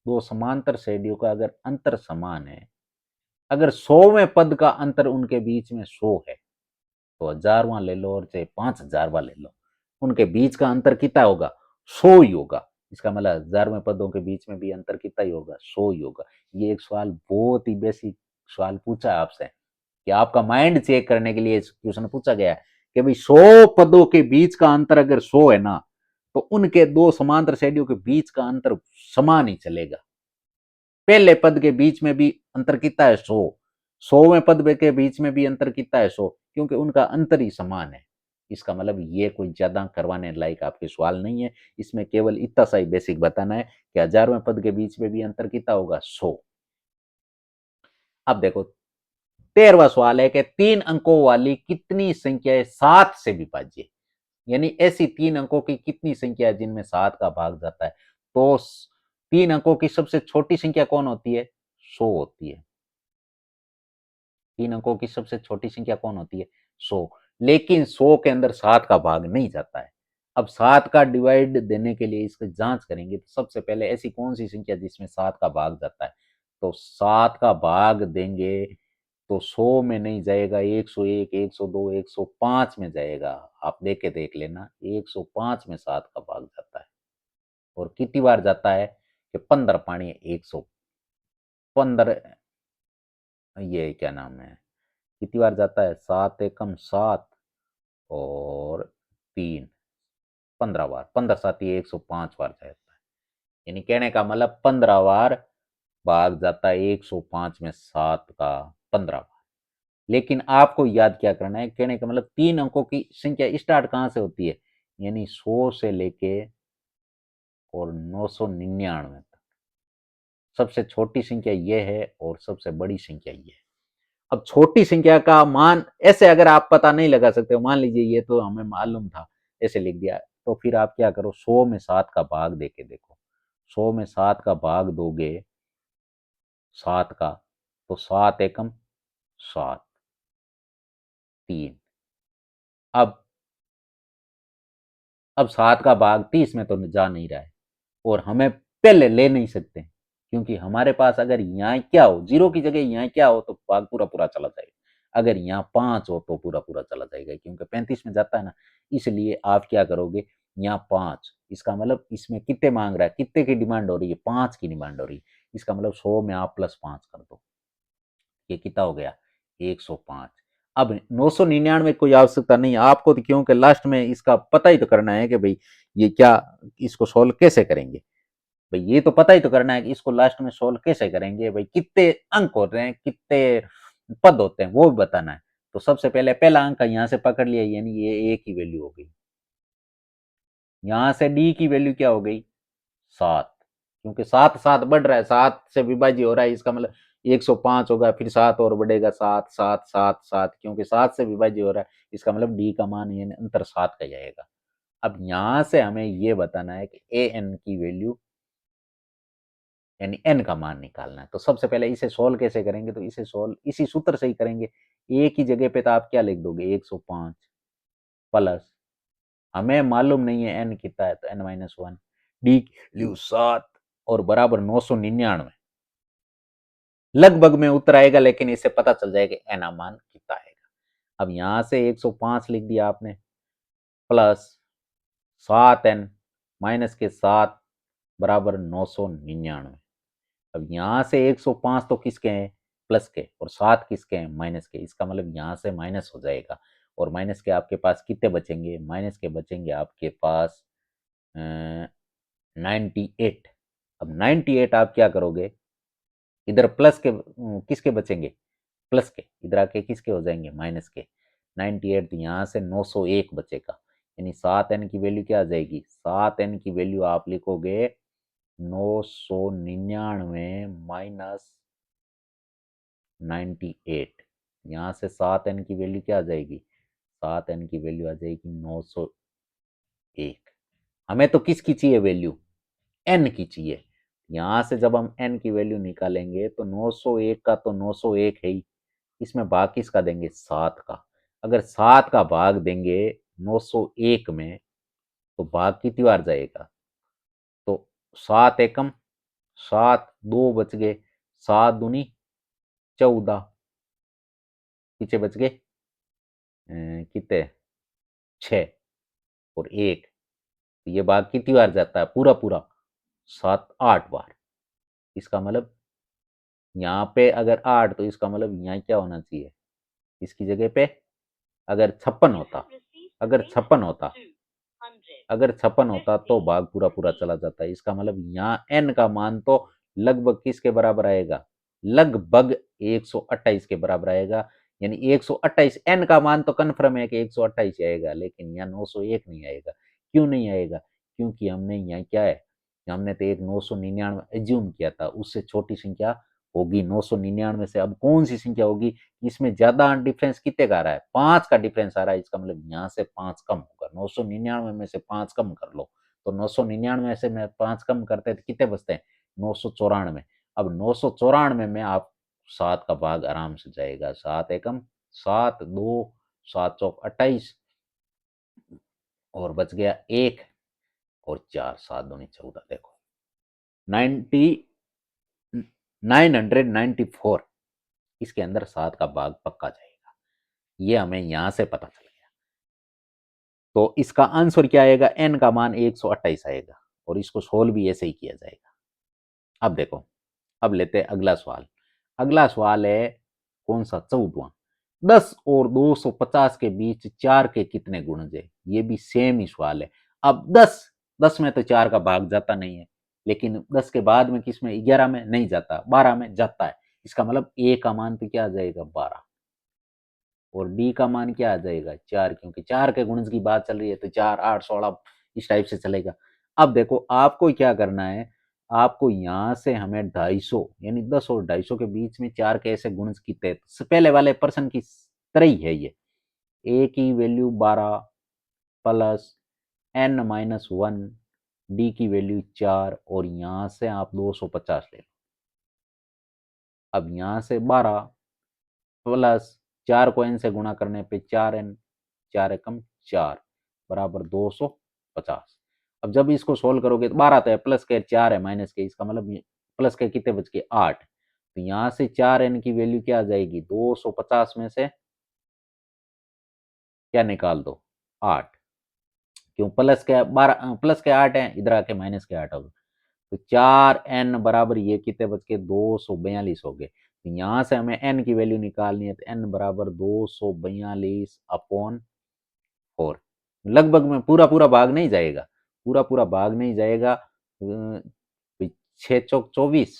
Speaker 1: दो समांतर श्रेणियों का अगर अंतर समान है, अगर 100वें पद का अंतर उनके बीच में 100 है, तो 1000वां ले लो और चाहे 5000वां ले लो, उनके बीच का अंतर कितना होगा 100 ही होगा। इसका मतलब 1000वें पदों के बीच में भी अंतर कितना ही होगा 100 ही होगा। ये एक सवाल बहुत ही बेसिक सवाल पूछा है आपसे, कि आपका माइंड चेक करने के लिए क्वेश्चन पूछा गया है कि भाई 100 पदों के बीच का अंतर अगर 100 है ना, तो उनके दो समांतर श्रेणियों के बीच का अंतर समान ही चलेगा। पहले पद के बीच में भी अंतर कितना है 100, 100वें पद के बीच में भी अंतर कितना है 100, क्योंकि उनका अंतर ही समान है। इसका मतलब ये कोई ज्यादा करवाने लायक आपके सवाल नहीं है, इसमें केवल इतना सा ही बेसिक बताना है कि 1000वें पद के बीच में भी अंतर कितना होगा 100। अब देखो 13वां सवाल है कि 3 अंकों वाली कितनी संख्याएं 7 से विभाज्य, यानी ऐसी 3 अंकों की कितनी संख्या है जिनमें 7 का भाग जाता है। तो 3 अंकों की सबसे छोटी संख्या कौन होती है 100 होती है, 3 अंकों की सबसे छोटी संख्या कौन होती है 100, लेकिन 100 के अंदर 7 का भाग नहीं जाता है। अब 7 का डिवाइड देने के लिए इसकी जांच करेंगे, तो सबसे पहले ऐसी कौन सी संख्या जिसमें 7 का भाग जाता है, तो 7 का भाग देंगे तो 100 में नहीं जाएगा, 101 102 105 में जाएगा। आप देख के देख लेना 105 में 7 का भाग जाता है। और कितनी बार जाता है कि 15 पानी 115, ये क्या नाम है कितनी बार जाता है 7 एकम 7 और 3 15 बार, 15 7 105 बार जाता है, यानी कहने का मतलब 15 बार भाग जाता है 105 में 7 का 15 बार। लेकिन आपको याद क्या करना है, कहने का मतलब 3 अंकों की संख्या स्टार्ट कहां से होती है, यानी 100 से लेके और 999 तक, सबसे छोटी संख्या ये है और सबसे बड़ी संख्या ये है। अब छोटी संख्या का मान ऐसे अगर आप पता नहीं लगा सकते हो, मान लीजिए ये तो हमें मालूम था ऐसे लिख दिया, तो फिर आप क्या करो 100 में 7 का भाग देके देखो, 100 में 7 का भाग दोगे 7 का, तो 7 एकम 7, 3। अब 7 का भाग 30 में तो जा नहीं रहा है और हमें पहले ले नहीं सकते क्योंकि हमारे पास अगर यहाँ क्या हो, 0 की जगह यहाँ क्या हो तो भाग पूरा पूरा चला जाएगा। अगर यहाँ 5 हो तो पूरा पूरा चला जाएगा क्योंकि 35 में जाता है ना। इसलिए आप क्या करोगे, यहाँ 5, इसका मतलब इसमें कितने मांग रहा है, कितने की डिमांड हो रही है, 5 की डिमांड हो रही है। इसका मतलब 100 में आप +5 कर दो, ये कितना हो गया, 105। अब 999 कोई आवश्यकता नहीं आपको, तो क्योंकि लास्ट में इसका पता ही तो करना है कि भाई ये क्या, इसको सोल्व कैसे करेंगे। भाई ये तो पता ही तो करना है कि इसको लास्ट में सोल्व कैसे करेंगे, भाई कितने अंक होते हैं, कितने पद होते हैं, वो भी बताना है। तो सबसे पहले पहला अंक यहाँ से पकड़ लिया, यानी ये ए की वैल्यू हो गई। यहाँ से डी की वैल्यू क्या हो गई, 7, क्योंकि 7 7 बढ़ रहा है, 7 से विभाज्य हो रहा है, इसका मतलब 105 होगा, फिर 7 और बढ़ेगा, 7 7 7 7, क्योंकि 7 से विभाज्य हो रहा है, इसका मतलब डी का मान यानी अंतर 7 का जाएगा। अब यहां से हमें ये बताना है कि ए एन की वैल्यू यानी एन का मान निकालना है। तो सबसे पहले इसे सोल्व कैसे करेंगे, तो इसे सोल्व इसी सूत्र से ही करेंगे। ए की जगह पे तो आप क्या लिख दोगे, 105 प्लस, हमें मालूम नहीं है एन कितना है तो n-1, डी की वैल्यू 7 और बराबर 999। लगभग में उत्तर आएगा लेकिन इससे पता चल जाएगा एन मान कितना आएगा। अब यहां से 105 लिख दिया आपने प्लस 7n माइनस के 7 बराबर 999। अब यहां से 105 तो किसके हैं, प्लस के, और 7 किसके हैं, माइनस के। इसका मतलब यहां से माइनस हो जाएगा और माइनस के आपके पास कितने बचेंगे, माइनस के बचेंगे आपके पास 98। अब 98 आप क्या करोगे, इधर प्लस के किसके बचेंगे, प्लस के, इधर आके किसके हो जाएंगे, माइनस के। 98 यहाँ से 901 बचेगा, यानी 7n की वैल्यू क्या आ जाएगी, 7n की वैल्यू आप लिखोगे 999 माइनस 98। यहाँ से 7n की वैल्यू क्या आ जाएगी, 7n की वैल्यू आ जाएगी 901। हमें तो किसकी चाहिए वैल्यू, n की चाहिए। यहां से जब हम n की वैल्यू निकालेंगे तो 901 का तो 901 है ही, इसमें भाग किसका देंगे, 7 का। अगर 7 का भाग देंगे 901 में तो भाग कितनी बार जाएगा, तो 7 एकम 7, 2 बच गए, 7 दूनी 14, पीछे बच गए कितने, 6 और 1। तो ये भाग कितनी बार जाता है, पूरा पूरा 7 8 बार। इसका मतलब यहाँ पे अगर 8 तो इसका मतलब यहाँ क्या होना चाहिए, इसकी जगह पे अगर 56 होता, अगर 56 होता, अगर 56 होता तो भाग पूरा पूरा चला जाता है। इसका मतलब यहाँ n का मान तो लगभग किसके बराबर आएगा, लगभग 128 के बराबर आएगा। यानी 128, n का मान तो कन्फर्म है कि 128 आएगा, लेकिन यहाँ 901 नहीं आएगा। क्यों नहीं आएगा, क्योंकि हमने यहाँ क्या है, हमने तो एक 999 एज्यूम किया था, उससे छोटी संख्या होगी 999 से। अब कौन सी संख्या होगी, इसमें ज्यादा डिफरेंस कितने का आ रहा है, 5 का डिफरेंस आ रहा है। इसका मतलब यहाँ से 5 कम होगा, 999 में से 5 कम कर लो, तो 999 से में 5 कम करते हैं तो कितने बचते हैं, 994। अब 994 में आप 7 का भाग आराम से जाएगा, 7 एकम 7, 2 7 चौक 28 और बच गया 1 और 4 7 दूनी 14। देखो 994, इसके अंदर 7 का भाग पक्का जाएगा, ये हमें यहां से पता चल गया। तो इसका आंसर क्या आएगा, n का मान 128 आएगा और इसको सोल्व भी ऐसे ही किया जाएगा। अब देखो, अब लेते हैं अगला सवाल। अगला सवाल है कौन सा, 14वां। 10 और 250 के बीच 4 के कितने गुणज है, ये भी सेम ही सवाल है। अब 10 में तो 4 का भाग जाता नहीं है, लेकिन 10 के बाद में किस में, 11 में नहीं जाता, 12 में जाता है। इसका मतलब a का मान तो क्या आ जाएगा, 12, और डी का मान क्या आ जाएगा, 4, क्योंकि 4 के गुणज की बात चल रही है तो 4 8 16 इस टाइप से चलेगा। अब देखो आपको क्या करना है, आपको यहां से हमें 250 यानी 10 और 250 के बीच में 4 के ऐसे गुणज कितने हैं, तो पहले वाले पर्सन की तरह ही है ये। ए की वैल्यू 12 प्लस n-1, डी की वैल्यू 4 और यहां से आप 250 ले लो। अब यहां से 12 प्लस 4 को n से गुणा करने पे 4n, 4 एकम 4 बराबर 250। अब जब इसको सोल्व करोगे तो 12 तो है, प्लस के 4 है, माइनस के, इसका मतलब प्लस के कितने बच गए 8। तो यहां से 4n की वैल्यू क्या आ जाएगी, 250 में से क्या निकाल दो 8, क्यों प्लस के 12 प्लस के 8 है, इधर आके माइनस के 8 होगा। तो 4n बराबर ये कितने बच के 242 हो गए। तो यहां से हमें n की वैल्यू निकालनी है, तो n बराबर 242 अपॉन 4। लगभग में पूरा पूरा भाग नहीं जाएगा, पूरा पूरा भाग नहीं जाएगा, 6 चौक 24,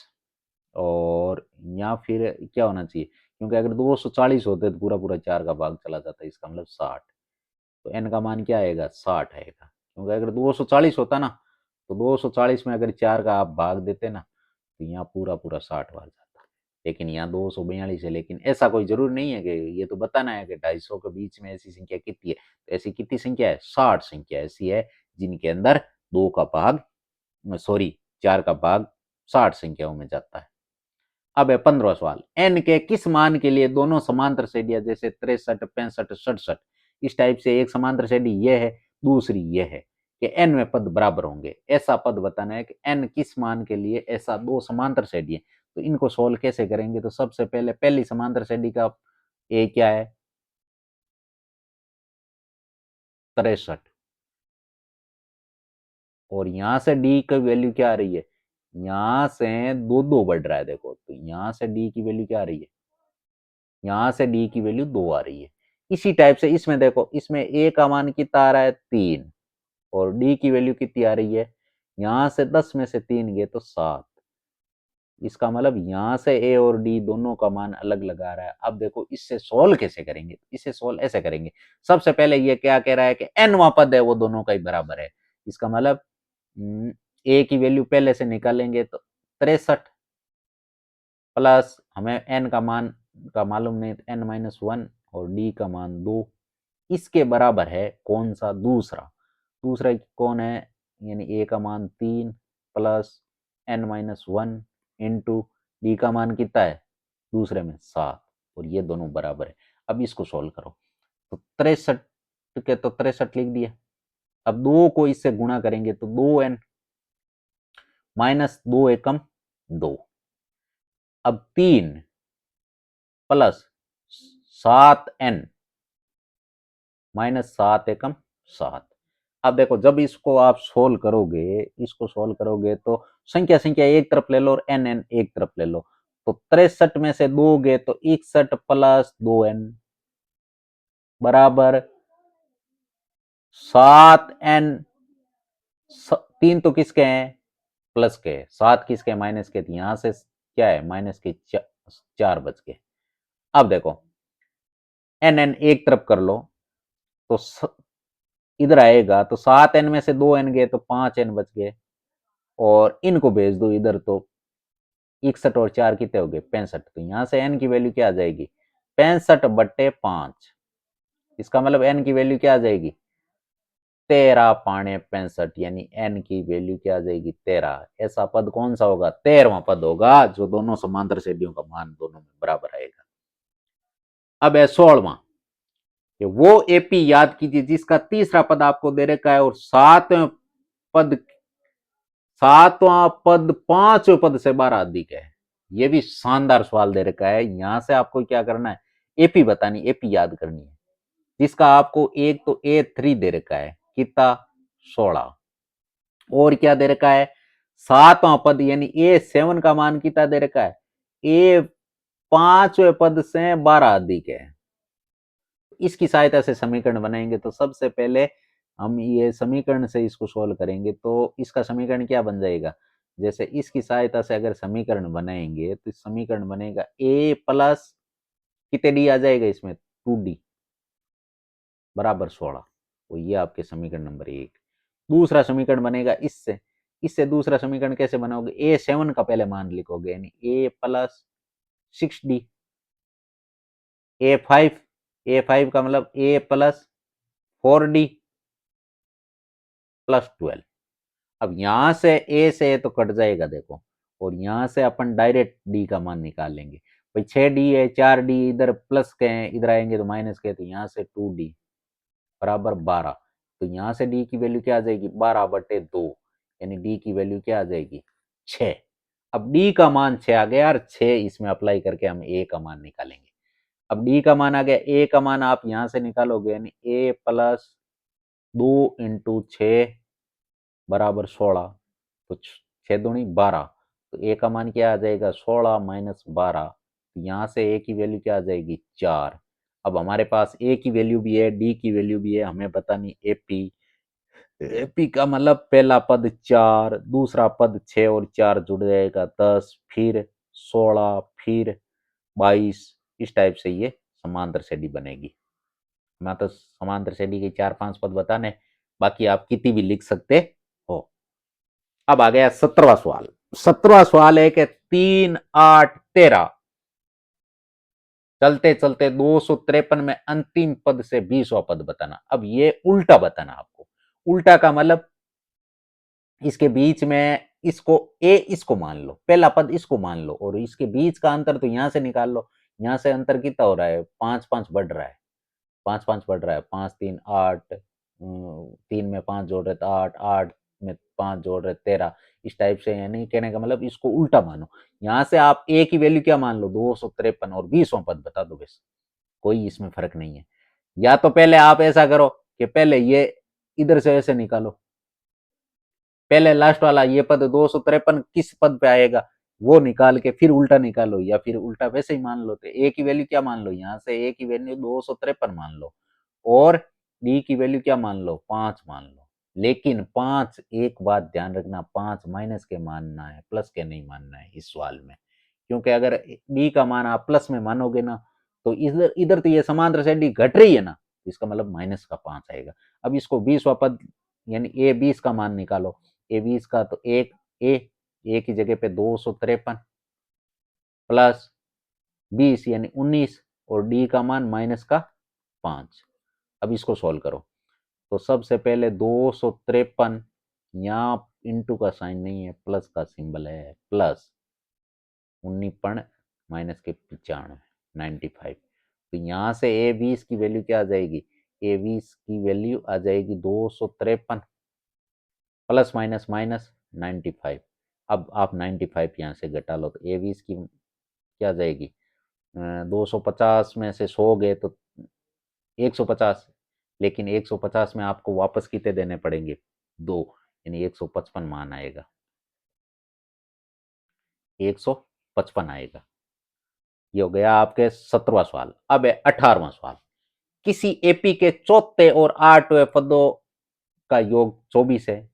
Speaker 1: और या फिर क्या होना चाहिए, क्योंकि अगर 240 होते तो पूरा पूरा 4 का भाग चला जाता है, इसका मतलब 60। तो n का मान क्या आएगा 60 आएगा, क्योंकि अगर 240 होता ना तो 240 में अगर 4 का आप भाग देते ना तो यहाँ पूरा पूरा 60 भाग जाता। लेकिन यहाँ 242 है, लेकिन ऐसा कोई जरूर नहीं है कि ये तो बताना है कि 250 के बीच में ऐसी संख्या कितनी है। तो ऐसी कितनी संख्या है, 60 संख्या ऐसी है जिनके अंदर 2 का भाग, सॉरी 4 का भाग 60 संख्याओं में जाता है। अब है 15वां सवाल, n के किस मान के लिए दोनों समांतर श्रेणियां जैसे 63, 65, 67, इस टाइप से एक समांतर श्रेणी यह है, दूसरी यह है कि n में पद बराबर होंगे। ऐसा पद बताना है कि n किस मान के लिए ऐसा दो समांतर श्रेणी है। तो इनको सोल्व कैसे करेंगे, तो सबसे पहले पहली समांतर श्रेणी का ए क्या है 63, और यहां से डी की वैल्यू क्या आ रही है, यहां से दो दो बढ़ रहा है, देखो तो यहां से डी की वैल्यू क्या आ रही है, यहां से डी की वैल्यू 2 आ रही है। इसी टाइप से इसमें देखो, इसमें ए का मान कितना आ रहा है 3, और डी की वैल्यू कितनी आ रही है, यहां से 10 में से 3 गए तो 7। इसका मतलब यहां से ए और डी दोनों का मान अलग लगा रहा है। अब देखो इससे सोल्व कैसे करेंगे, इसे सोल्व ऐसे करेंगे, सबसे पहले ये क्या कह रहा है कि एनवां पद है वो दोनों का ही बराबर है। इसका मतलब ए की वैल्यू पहले से निकालेंगे तो 63 प्लस हमें एन का मान का मालूम नहीं, एन माइनस 1 और डी का मान 2, इसके बराबर है कौन सा, दूसरा, दूसरा कौन है, यानी ए का मान 3 plus n minus 1 into d का मान कितना है दूसरे में 7, और ये दोनों बराबर है। अब इसको सोल्व करो, तो 63 के तो 63 लिख दिया। अब 2 को इससे गुणा करेंगे तो 2n माइनस 2 एकम 2, अब 3 प्लस 7n माइनस 7 एकम 7। अब देखो जब इसको आप सोल्व करोगे, इसको सोल्व करोगे तो संख्या संख्या एक तरफ ले लो और एन एन एक तरफ ले लो, तो 63 में से 2 गए तो 61 प्लस 2n बराबर 7n। 3 तो किसके हैं प्लस के, 7 किसके माइनस के, तो यहां से क्या है माइनस के 4 बच गए। अब देखो एन एन एक तरफ कर लो तो इधर आएगा, तो 7n में से 2n गए तो 5n बच गए, और इनको भेज दो इधर तो 61 और 4 कितने हो गए 65। तो यहां से n की वैल्यू क्या आ जाएगी 65/5। इसका मतलब n की वैल्यू क्या आ जाएगी 13/65, यानी n की वैल्यू क्या आ जाएगी 13। ऐसा पद कौन सा होगा 13वां पद होगा जो दोनों समांतर श्रेणियों का मान दोनों में बराबर आएगा। अब है 16वां, वो एपी याद कीजिए जिसका तीसरा पद आपको दे रखा है और पद सातवां पद पांचवें पद से 12 अधिक है। ये भी शानदार सवाल दे रखा है, यहां से आपको क्या करना है एपी बतानी, एपी याद करनी है, जिसका आपको एक तो A3 दे रखा है कितना 16, और क्या दे रखा है सातवां पद यानी A7 का मान कितना दे रखा है ए पांचवें पद से 12 अधिक है। इसकी सहायता से समीकरण बनाएंगे, तो सबसे पहले हम ये समीकरण से इसको सोल्व करेंगे, तो इसका समीकरण क्या बन जाएगा, जैसे इसकी सहायता से अगर समीकरण बनाएंगे तो समीकरण बनेगा a प्लस कितने डी आ जाएगा इसमें 2d बराबर 16, तो ये आपके समीकरण नंबर 1। दूसरा समीकरण बनेगा इससे, इससे दूसरा समीकरण कैसे बनाओगे A7 का पहले मान लिखोगे यानी a प्लस 6d, A5 का मतलब a प्लस 4d प्लस 12। अब यहां से ए से तो कट जाएगा देखो, और यहां से अपन डायरेक्ट डी का मान निकाल लेंगे, भाई 6D है, 4D इधर प्लस के हैं, इधर आएंगे तो माइनस के, तो यहाँ से 2D बराबर 12। तो यहाँ से D की वैल्यू क्या आ जाएगी 12/2, यानी D की वैल्यू क्या आ जाएगी 6। अब D का मान 6 आ गया यार, 6 इसमें अप्लाई करके हम A का मान निकालेंगे। अब D का मान आ गया, A का मान आप यहाँ से निकालोगे, यानी A प्लस 2 × 6 बराबर 16, तो 6×2 = 12, तो A का मान क्या आ जाएगा 16 - 12, यहाँ से A की वैल्यू क्या आ जाएगी 4। अब हमारे पास A की वैल्यू भी है, D की वैल्यू भी है, हमें बतानी AP। AP का मतलब पहला पद 4, दूसरा पद 6 और 4 जुड़ जाएगा 10, फिर 16, फिर 22, इस टाइप से ये समांतर श्रेणी बनेगी। मैं तो समांतर श्रेणी के 4-5 पद बताने, बाकी आप कितनी भी लिख सकते हो। अब आ गया 17वां सवाल। 17वां सवाल है कि 3, 8, 13 चलते चलते 253 में अंतिम पद से 20वां पद बताना। अब ये उल्टा बताना आपको। उल्टा का मतलब इसके बीच में इसको ए इसको मान लो, पहला पद इसको मान लो, और इसके बीच का अंतर तो यहां से निकाल लो। यहां से अंतर कितना हो रहा है 5-5 बढ़ रहा है, 5-5 बढ़ रहा है, 5 3 8, 3 में 5 जोड़ रहे तो 8, 8 में 5 जोड़ रहे 13, इस टाइप से। यानी कहने का मतलब इसको उल्टा मानो। यहाँ से आप ए की वैल्यू क्या मान लो 253 और 20वां पद बता दो, बस कोई इसमें फर्क नहीं है। या तो पहले आप ऐसा करो कि पहले ये इधर से ऐसे निकालो, पहले लास्ट वाला ये पद 253 किस पद पे आएगा वो निकाल के फिर उल्टा निकालो, या फिर उल्टा वैसे ही मान लो। तो ए की वैल्यू क्या मान लो, यहाँ से ए की वैल्यू 253 मान लो, और डी की वैल्यू क्या मान लो 5 मान लो। लेकिन 5, एक बात ध्यान रखना, 5 माइनस के मानना है, प्लस के नहीं मानना है इस सवाल में। क्योंकि अगर डी का मान आप प्लस में मानोगे ना, तो इधर इधर तो ये समांतर श्रेणी घट रही है ना, इसका मतलब माइनस का 5 आएगा। अब इसको 20वां पद यानी ए 20 का मान निकालो। ए 20 का तो एक ए की जगह पे 253 प्लस 20 यानी 19, और डी का मान माइनस का 5। अब इसको सोल्व करो। तो सबसे पहले 253, यहाँ इंटू का साइन नहीं है, प्लस का सिंबल है, प्लस 19 माइनस के 95, 95। तो यहाँ से ए 20 की वैल्यू क्या आ जाएगी, ए 20 की वैल्यू आ जाएगी 253 प्लस माइनस माइनस 95। अब आप 95 यहाँ से घटा लो, तो ए 20 की क्या आ जाएगी 250 में से 100 गए तो 150, लेकिन 150 में आपको वापस कितने देने पड़ेंगे 2, यानी 155 मान आएगा, 155 आएगा। ये हो गया आपके 17वां सवाल। अब है 18वां सवाल। किसी एपी के चौथे और 8वें पदों का योग 24 है,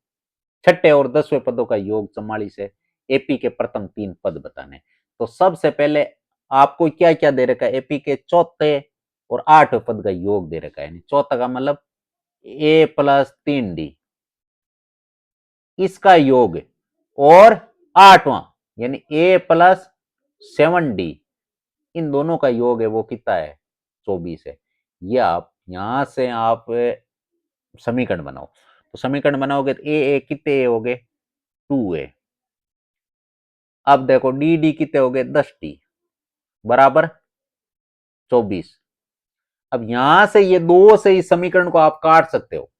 Speaker 1: छठे और 10वें पदों का योग 44 है। एपी के प्रथम 3 पद बताने। तो सबसे पहले आपको क्या क्या दे रखा है, एपी के चौथे और 8वें पद का योग दे रखा है। यानी चौथा का मतलब ए प्लस 3D इसका योग, और 8वां यानी ए प्लस 7D इन दोनों का योग है, वो कितना है 24 है। ये आप यहां से आप समीकरण बनाओ। तो समीकरण बनाओगे तो ए कितने हो गए 2A। अब देखो डी डी कितने हो गए 10D बराबर 24। अब यहां से ये दो से इस समीकरण को आप काट सकते हो।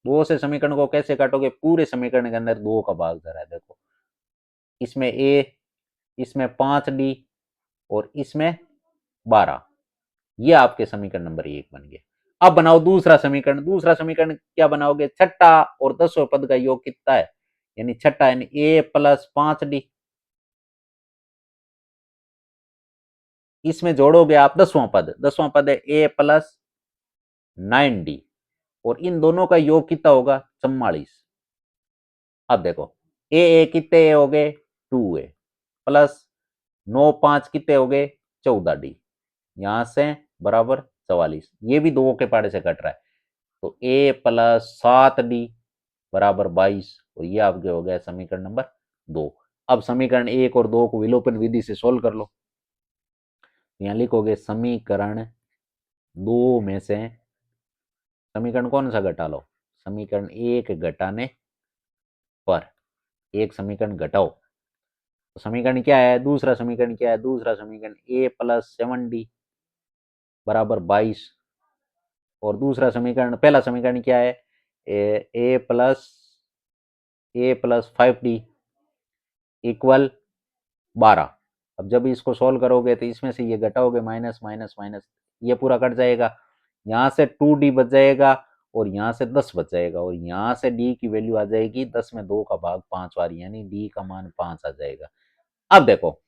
Speaker 1: दो से समीकरण को कैसे काटोगे, पूरे समीकरण के अंदर 2 का भाग धरा है, देखो इसमें ए, इसमें 5D और इसमें 12। ये आपके समीकरण नंबर 1 बन गया। अब बनाओ दूसरा समीकरण। दूसरा समीकरण क्या बनाओगे, छठा और 10वें पद का योग कितना है, यानी छठा यानी ए प्लस 5D, इसमें जोड़ोगे आप 10वां पद। 10वां पद है ए प्लस 9D, और इन दोनों का योग कितना होगा 44। अब देखो ए कितने हो गए 2A प्लस 9 5 कितने हो गए 14D, यहां से बराबर 44। ये भी दो के पाड़े से कट रहा है, तो ए प्लस 7D बराबर 22, और ये आपके हो गया समीकरण नंबर 2। अब समीकरण 1 और 2 को विलोपन विधि से सोल्व कर लो। यहां लिखोगे समीकरण 2 में से समीकरण कौन सा घटा लो, समीकरण 1 घटाने पर, एक समीकरण घटाओ तो समीकरण क्या है, दूसरा समीकरण क्या है, दूसरा समीकरण ए प्लस 7d बराबर 22, और दूसरा समीकरण, पहला समीकरण क्या है, ए प्लस 5d इक्वल 12। अब जब इसको सोल्व करोगे तो इसमें से ये घटाओगे, माइनस माइनस माइनस, ये पूरा कट जाएगा, यहाँ से 2d बच जाएगा और यहाँ से 10 बच जाएगा, और यहाँ से d की वैल्यू आ जाएगी 10 में 2 का भाग 5 बार, यानी d का मान 5 आ जाएगा। अब देखो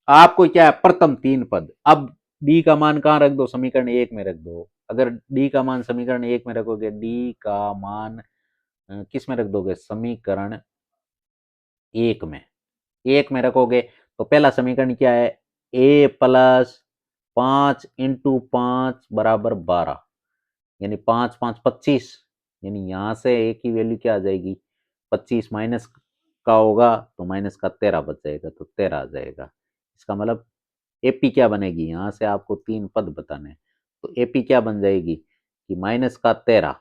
Speaker 1: आपको क्या है, प्रथम तीन पद, अब डी का मान कहाँ रख दो, समीकरण एक में रख दो। अगर डी का मान समीकरण एक में रखोगे, डी का मान किस में रख दोगे, समीकरण एक में रखोगे, तो पहला समीकरण क्या है, ए प्लस 5 × 5 बराबर 12, यानी 5×5 = 25, यानी यहां से ए की वैल्यू क्या आ जाएगी, 25 माइनस का होगा तो माइनस का 13 बच जाएगा, तो 13 आ जाएगा। इसका मतलब एपी क्या बनेगी, यहां से आपको तीन पद बताने हैं, तो एपी क्या बन जाएगी कि माइनस का 13,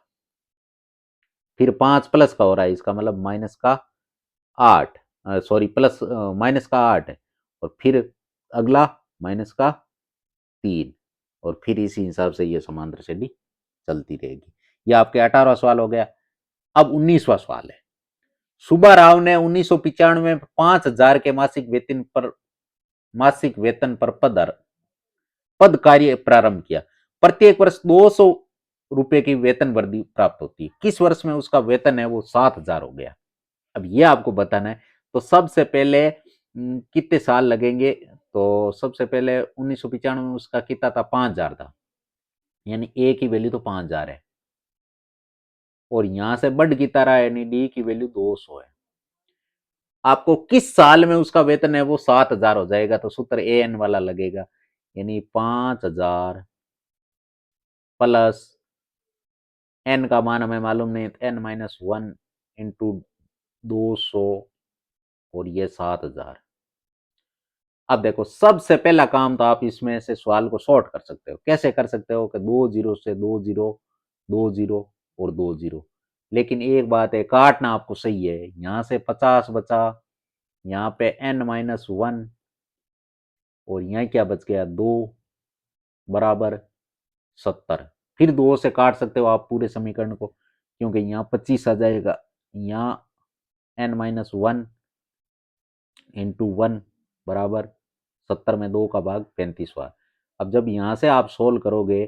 Speaker 1: फिर 5 प्लस का हो रहा है, इसका मतलब माइनस का 8, सॉरी प्लस माइनस का 8 है, और फिर अगला माइनस का 3, और फिर इसी हिसाब से ये समांतर श्रेणी चलती रहेगी। यह आपके 18वां सवाल हो गया। अब 19वां सवाल है, सुब्बा राव ने 1995 में 5,000 के मासिक वेतन पर पद कार्य प्रारंभ किया। प्रत्येक वर्ष 200 रुपए की वेतन वृद्धि प्राप्त होती है। किस वर्ष में उसका वेतन है वो 7,000 हो गया। अब ये आपको बताना है। तो सबसे पहले कितने साल लगेंगे, तो सबसे पहले 1995 में उसका कितना था, 5,000 था, यानी ए की वैल्यू तो 5,000 है, और यहां से बढ़ कितना रहा है, यानी डी की वैल्यू 200 है। आपको किस साल में उसका वेतन है वो 7,000 हो जाएगा, तो सूत्र ए एन वाला लगेगा, यानी 5,000 प्लस एन का मान हमें मालूम नहीं, n-1 इंटू 200, और ये 7,000। अब देखो सबसे पहला काम तो आप इसमें से सवाल को शॉर्ट कर सकते हो। कैसे कर सकते हो कि 2 जीरो से 2 जीरो, 2 जीरो और 2 जीरो, लेकिन एक बात है, काटना आपको सही है। यहां से 50 बचा, यहाँ पे n-1, और यहाँ क्या बच गया, 2 बराबर 70। फिर 2 से काट सकते हो आप पूरे समीकरण को, क्योंकि यहाँ 25 आ जाएगा, यहाँ n-1 इंटू 1 बराबर 70 में 2 का भाग 35 बार। अब जब यहाँ से आप सोल्व करोगे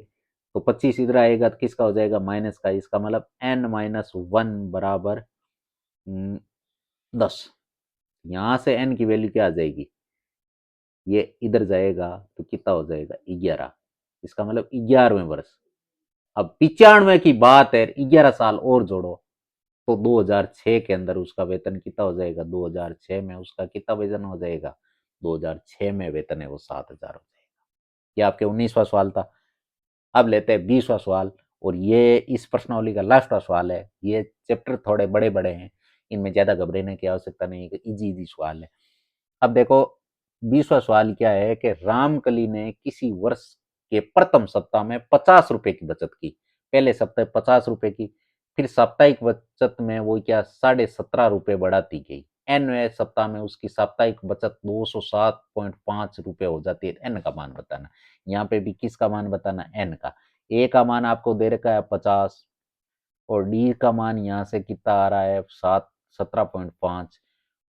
Speaker 1: तो 25 इधर आएगा तो किसका हो जाएगा, माइनस का, इसका मतलब n-1 बराबर 10। यहाँ से n की वैल्यू क्या आ जाएगी, ये इधर जाएगा तो कितना हो जाएगा, 11। इसका मतलब 11वें वर्ष। अब 95 की बात है, 11 साल और जोड़ो तो 2006 के अंदर उसका वेतन कितना हो जाएगा, 2006 में उसका कितना वेतन हो जाएगा, 2006 में वेतन है वो 7,000 हो जाएगा। ये आपके 19वां सवाल था। अब लेते हैं 20वां सवाल, और ये इस प्रश्नावली का लास्टवां सवाल है। ये चैप्टर थोड़े बड़े बड़े हैं, इनमें ज्यादा घबराने की आवश्यकता नहीं है, इजी इजी सवाल है। अब देखो 20वां सवाल क्या है कि रामकली ने किसी वर्ष के प्रथम सप्ताह में 50 रुपए की बचत की। पहले सप्ताह 50 रुपए की, फिर साप्ताहिक बचत में वो क्या 17.5 रुपए बढ़ाती गई। एनवें सप्ताह में उसकी साप्ताहिक बचत 207.5 रुपए हो जाती है। एन का मान बताना, यहाँ पे भी किसका मान बताना, एन का। ए का मान आपको दे रखा है 50, और डी का मान यहाँ से कितना आ रहा है 17.5,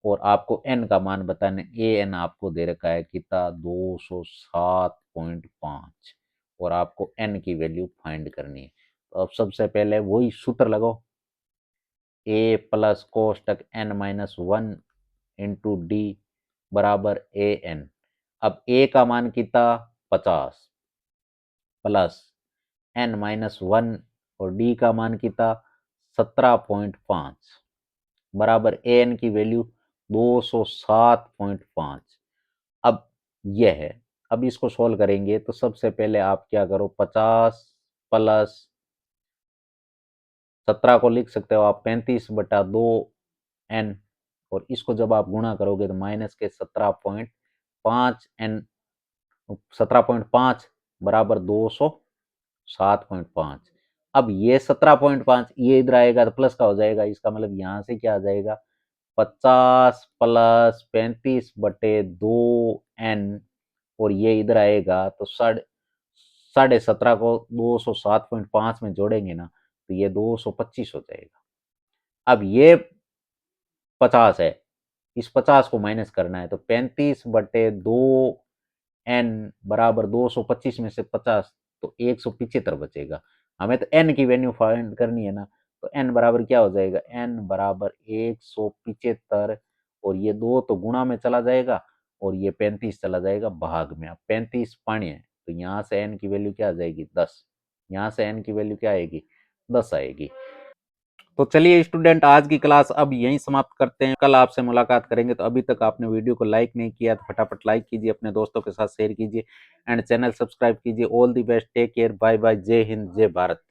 Speaker 1: और आपको एन का मान बताना, ए एन आपको दे रखा है कितना 207.5, और आपको एन की वैल्यू फाइंड करनी है। तो अब सबसे पहले वही सूत्र लगाओ, ए प्लस कोष्टक n-1 इंटू डी बराबर ए एन। अब ए का मान कितना 50 प्लस n-1, और डी का मान कितना 17.5 बराबर ए एन की वैल्यू 207.5। अब यह है, अब इसको सोल्व करेंगे तो सबसे पहले आप क्या करो, 50 प्लस 17 को लिख सकते हो आप 35/2 n, और इसको जब आप गुणा करोगे तो माइनस के 17.5 n, 17.5 बराबर 207.5। अब ये 17.5 ये इधर आएगा तो प्लस का हो जाएगा, इसका मतलब यहां से क्या आ जाएगा 50 प्लस 35/2n, और ये इधर आएगा तो 17.5 को 207.5 में जोड़ेंगे ना तो ये 225 हो जाएगा। अब ये 50 है, इस 50 को माइनस करना है तो 35/2n बराबर 225 में से 50 तो 175 बचेगा। हमें तो n की वैल्यू फाइंड करनी है ना, तो n बराबर क्या हो जाएगा, n बराबर 175, और ये 2 तो गुणा में चला जाएगा और ये 35 चला जाएगा भाग में। अब 35 पानी है तो यहाँ से n की वैल्यू क्या आ जाएगी, 10। यहाँ से n की वैल्यू क्या आएगी, 10 आएगी। तो चलिए स्टूडेंट, आज की क्लास अब यहीं समाप्त करते हैं, कल आपसे मुलाकात करेंगे। तो अभी तक आपने वीडियो को लाइक नहीं किया तो फटाफट लाइक कीजिए, अपने दोस्तों के साथ शेयर कीजिए एंड चैनल सब्सक्राइब कीजिए। All the best, take care, bye bye, जय हिंद, जय भारत।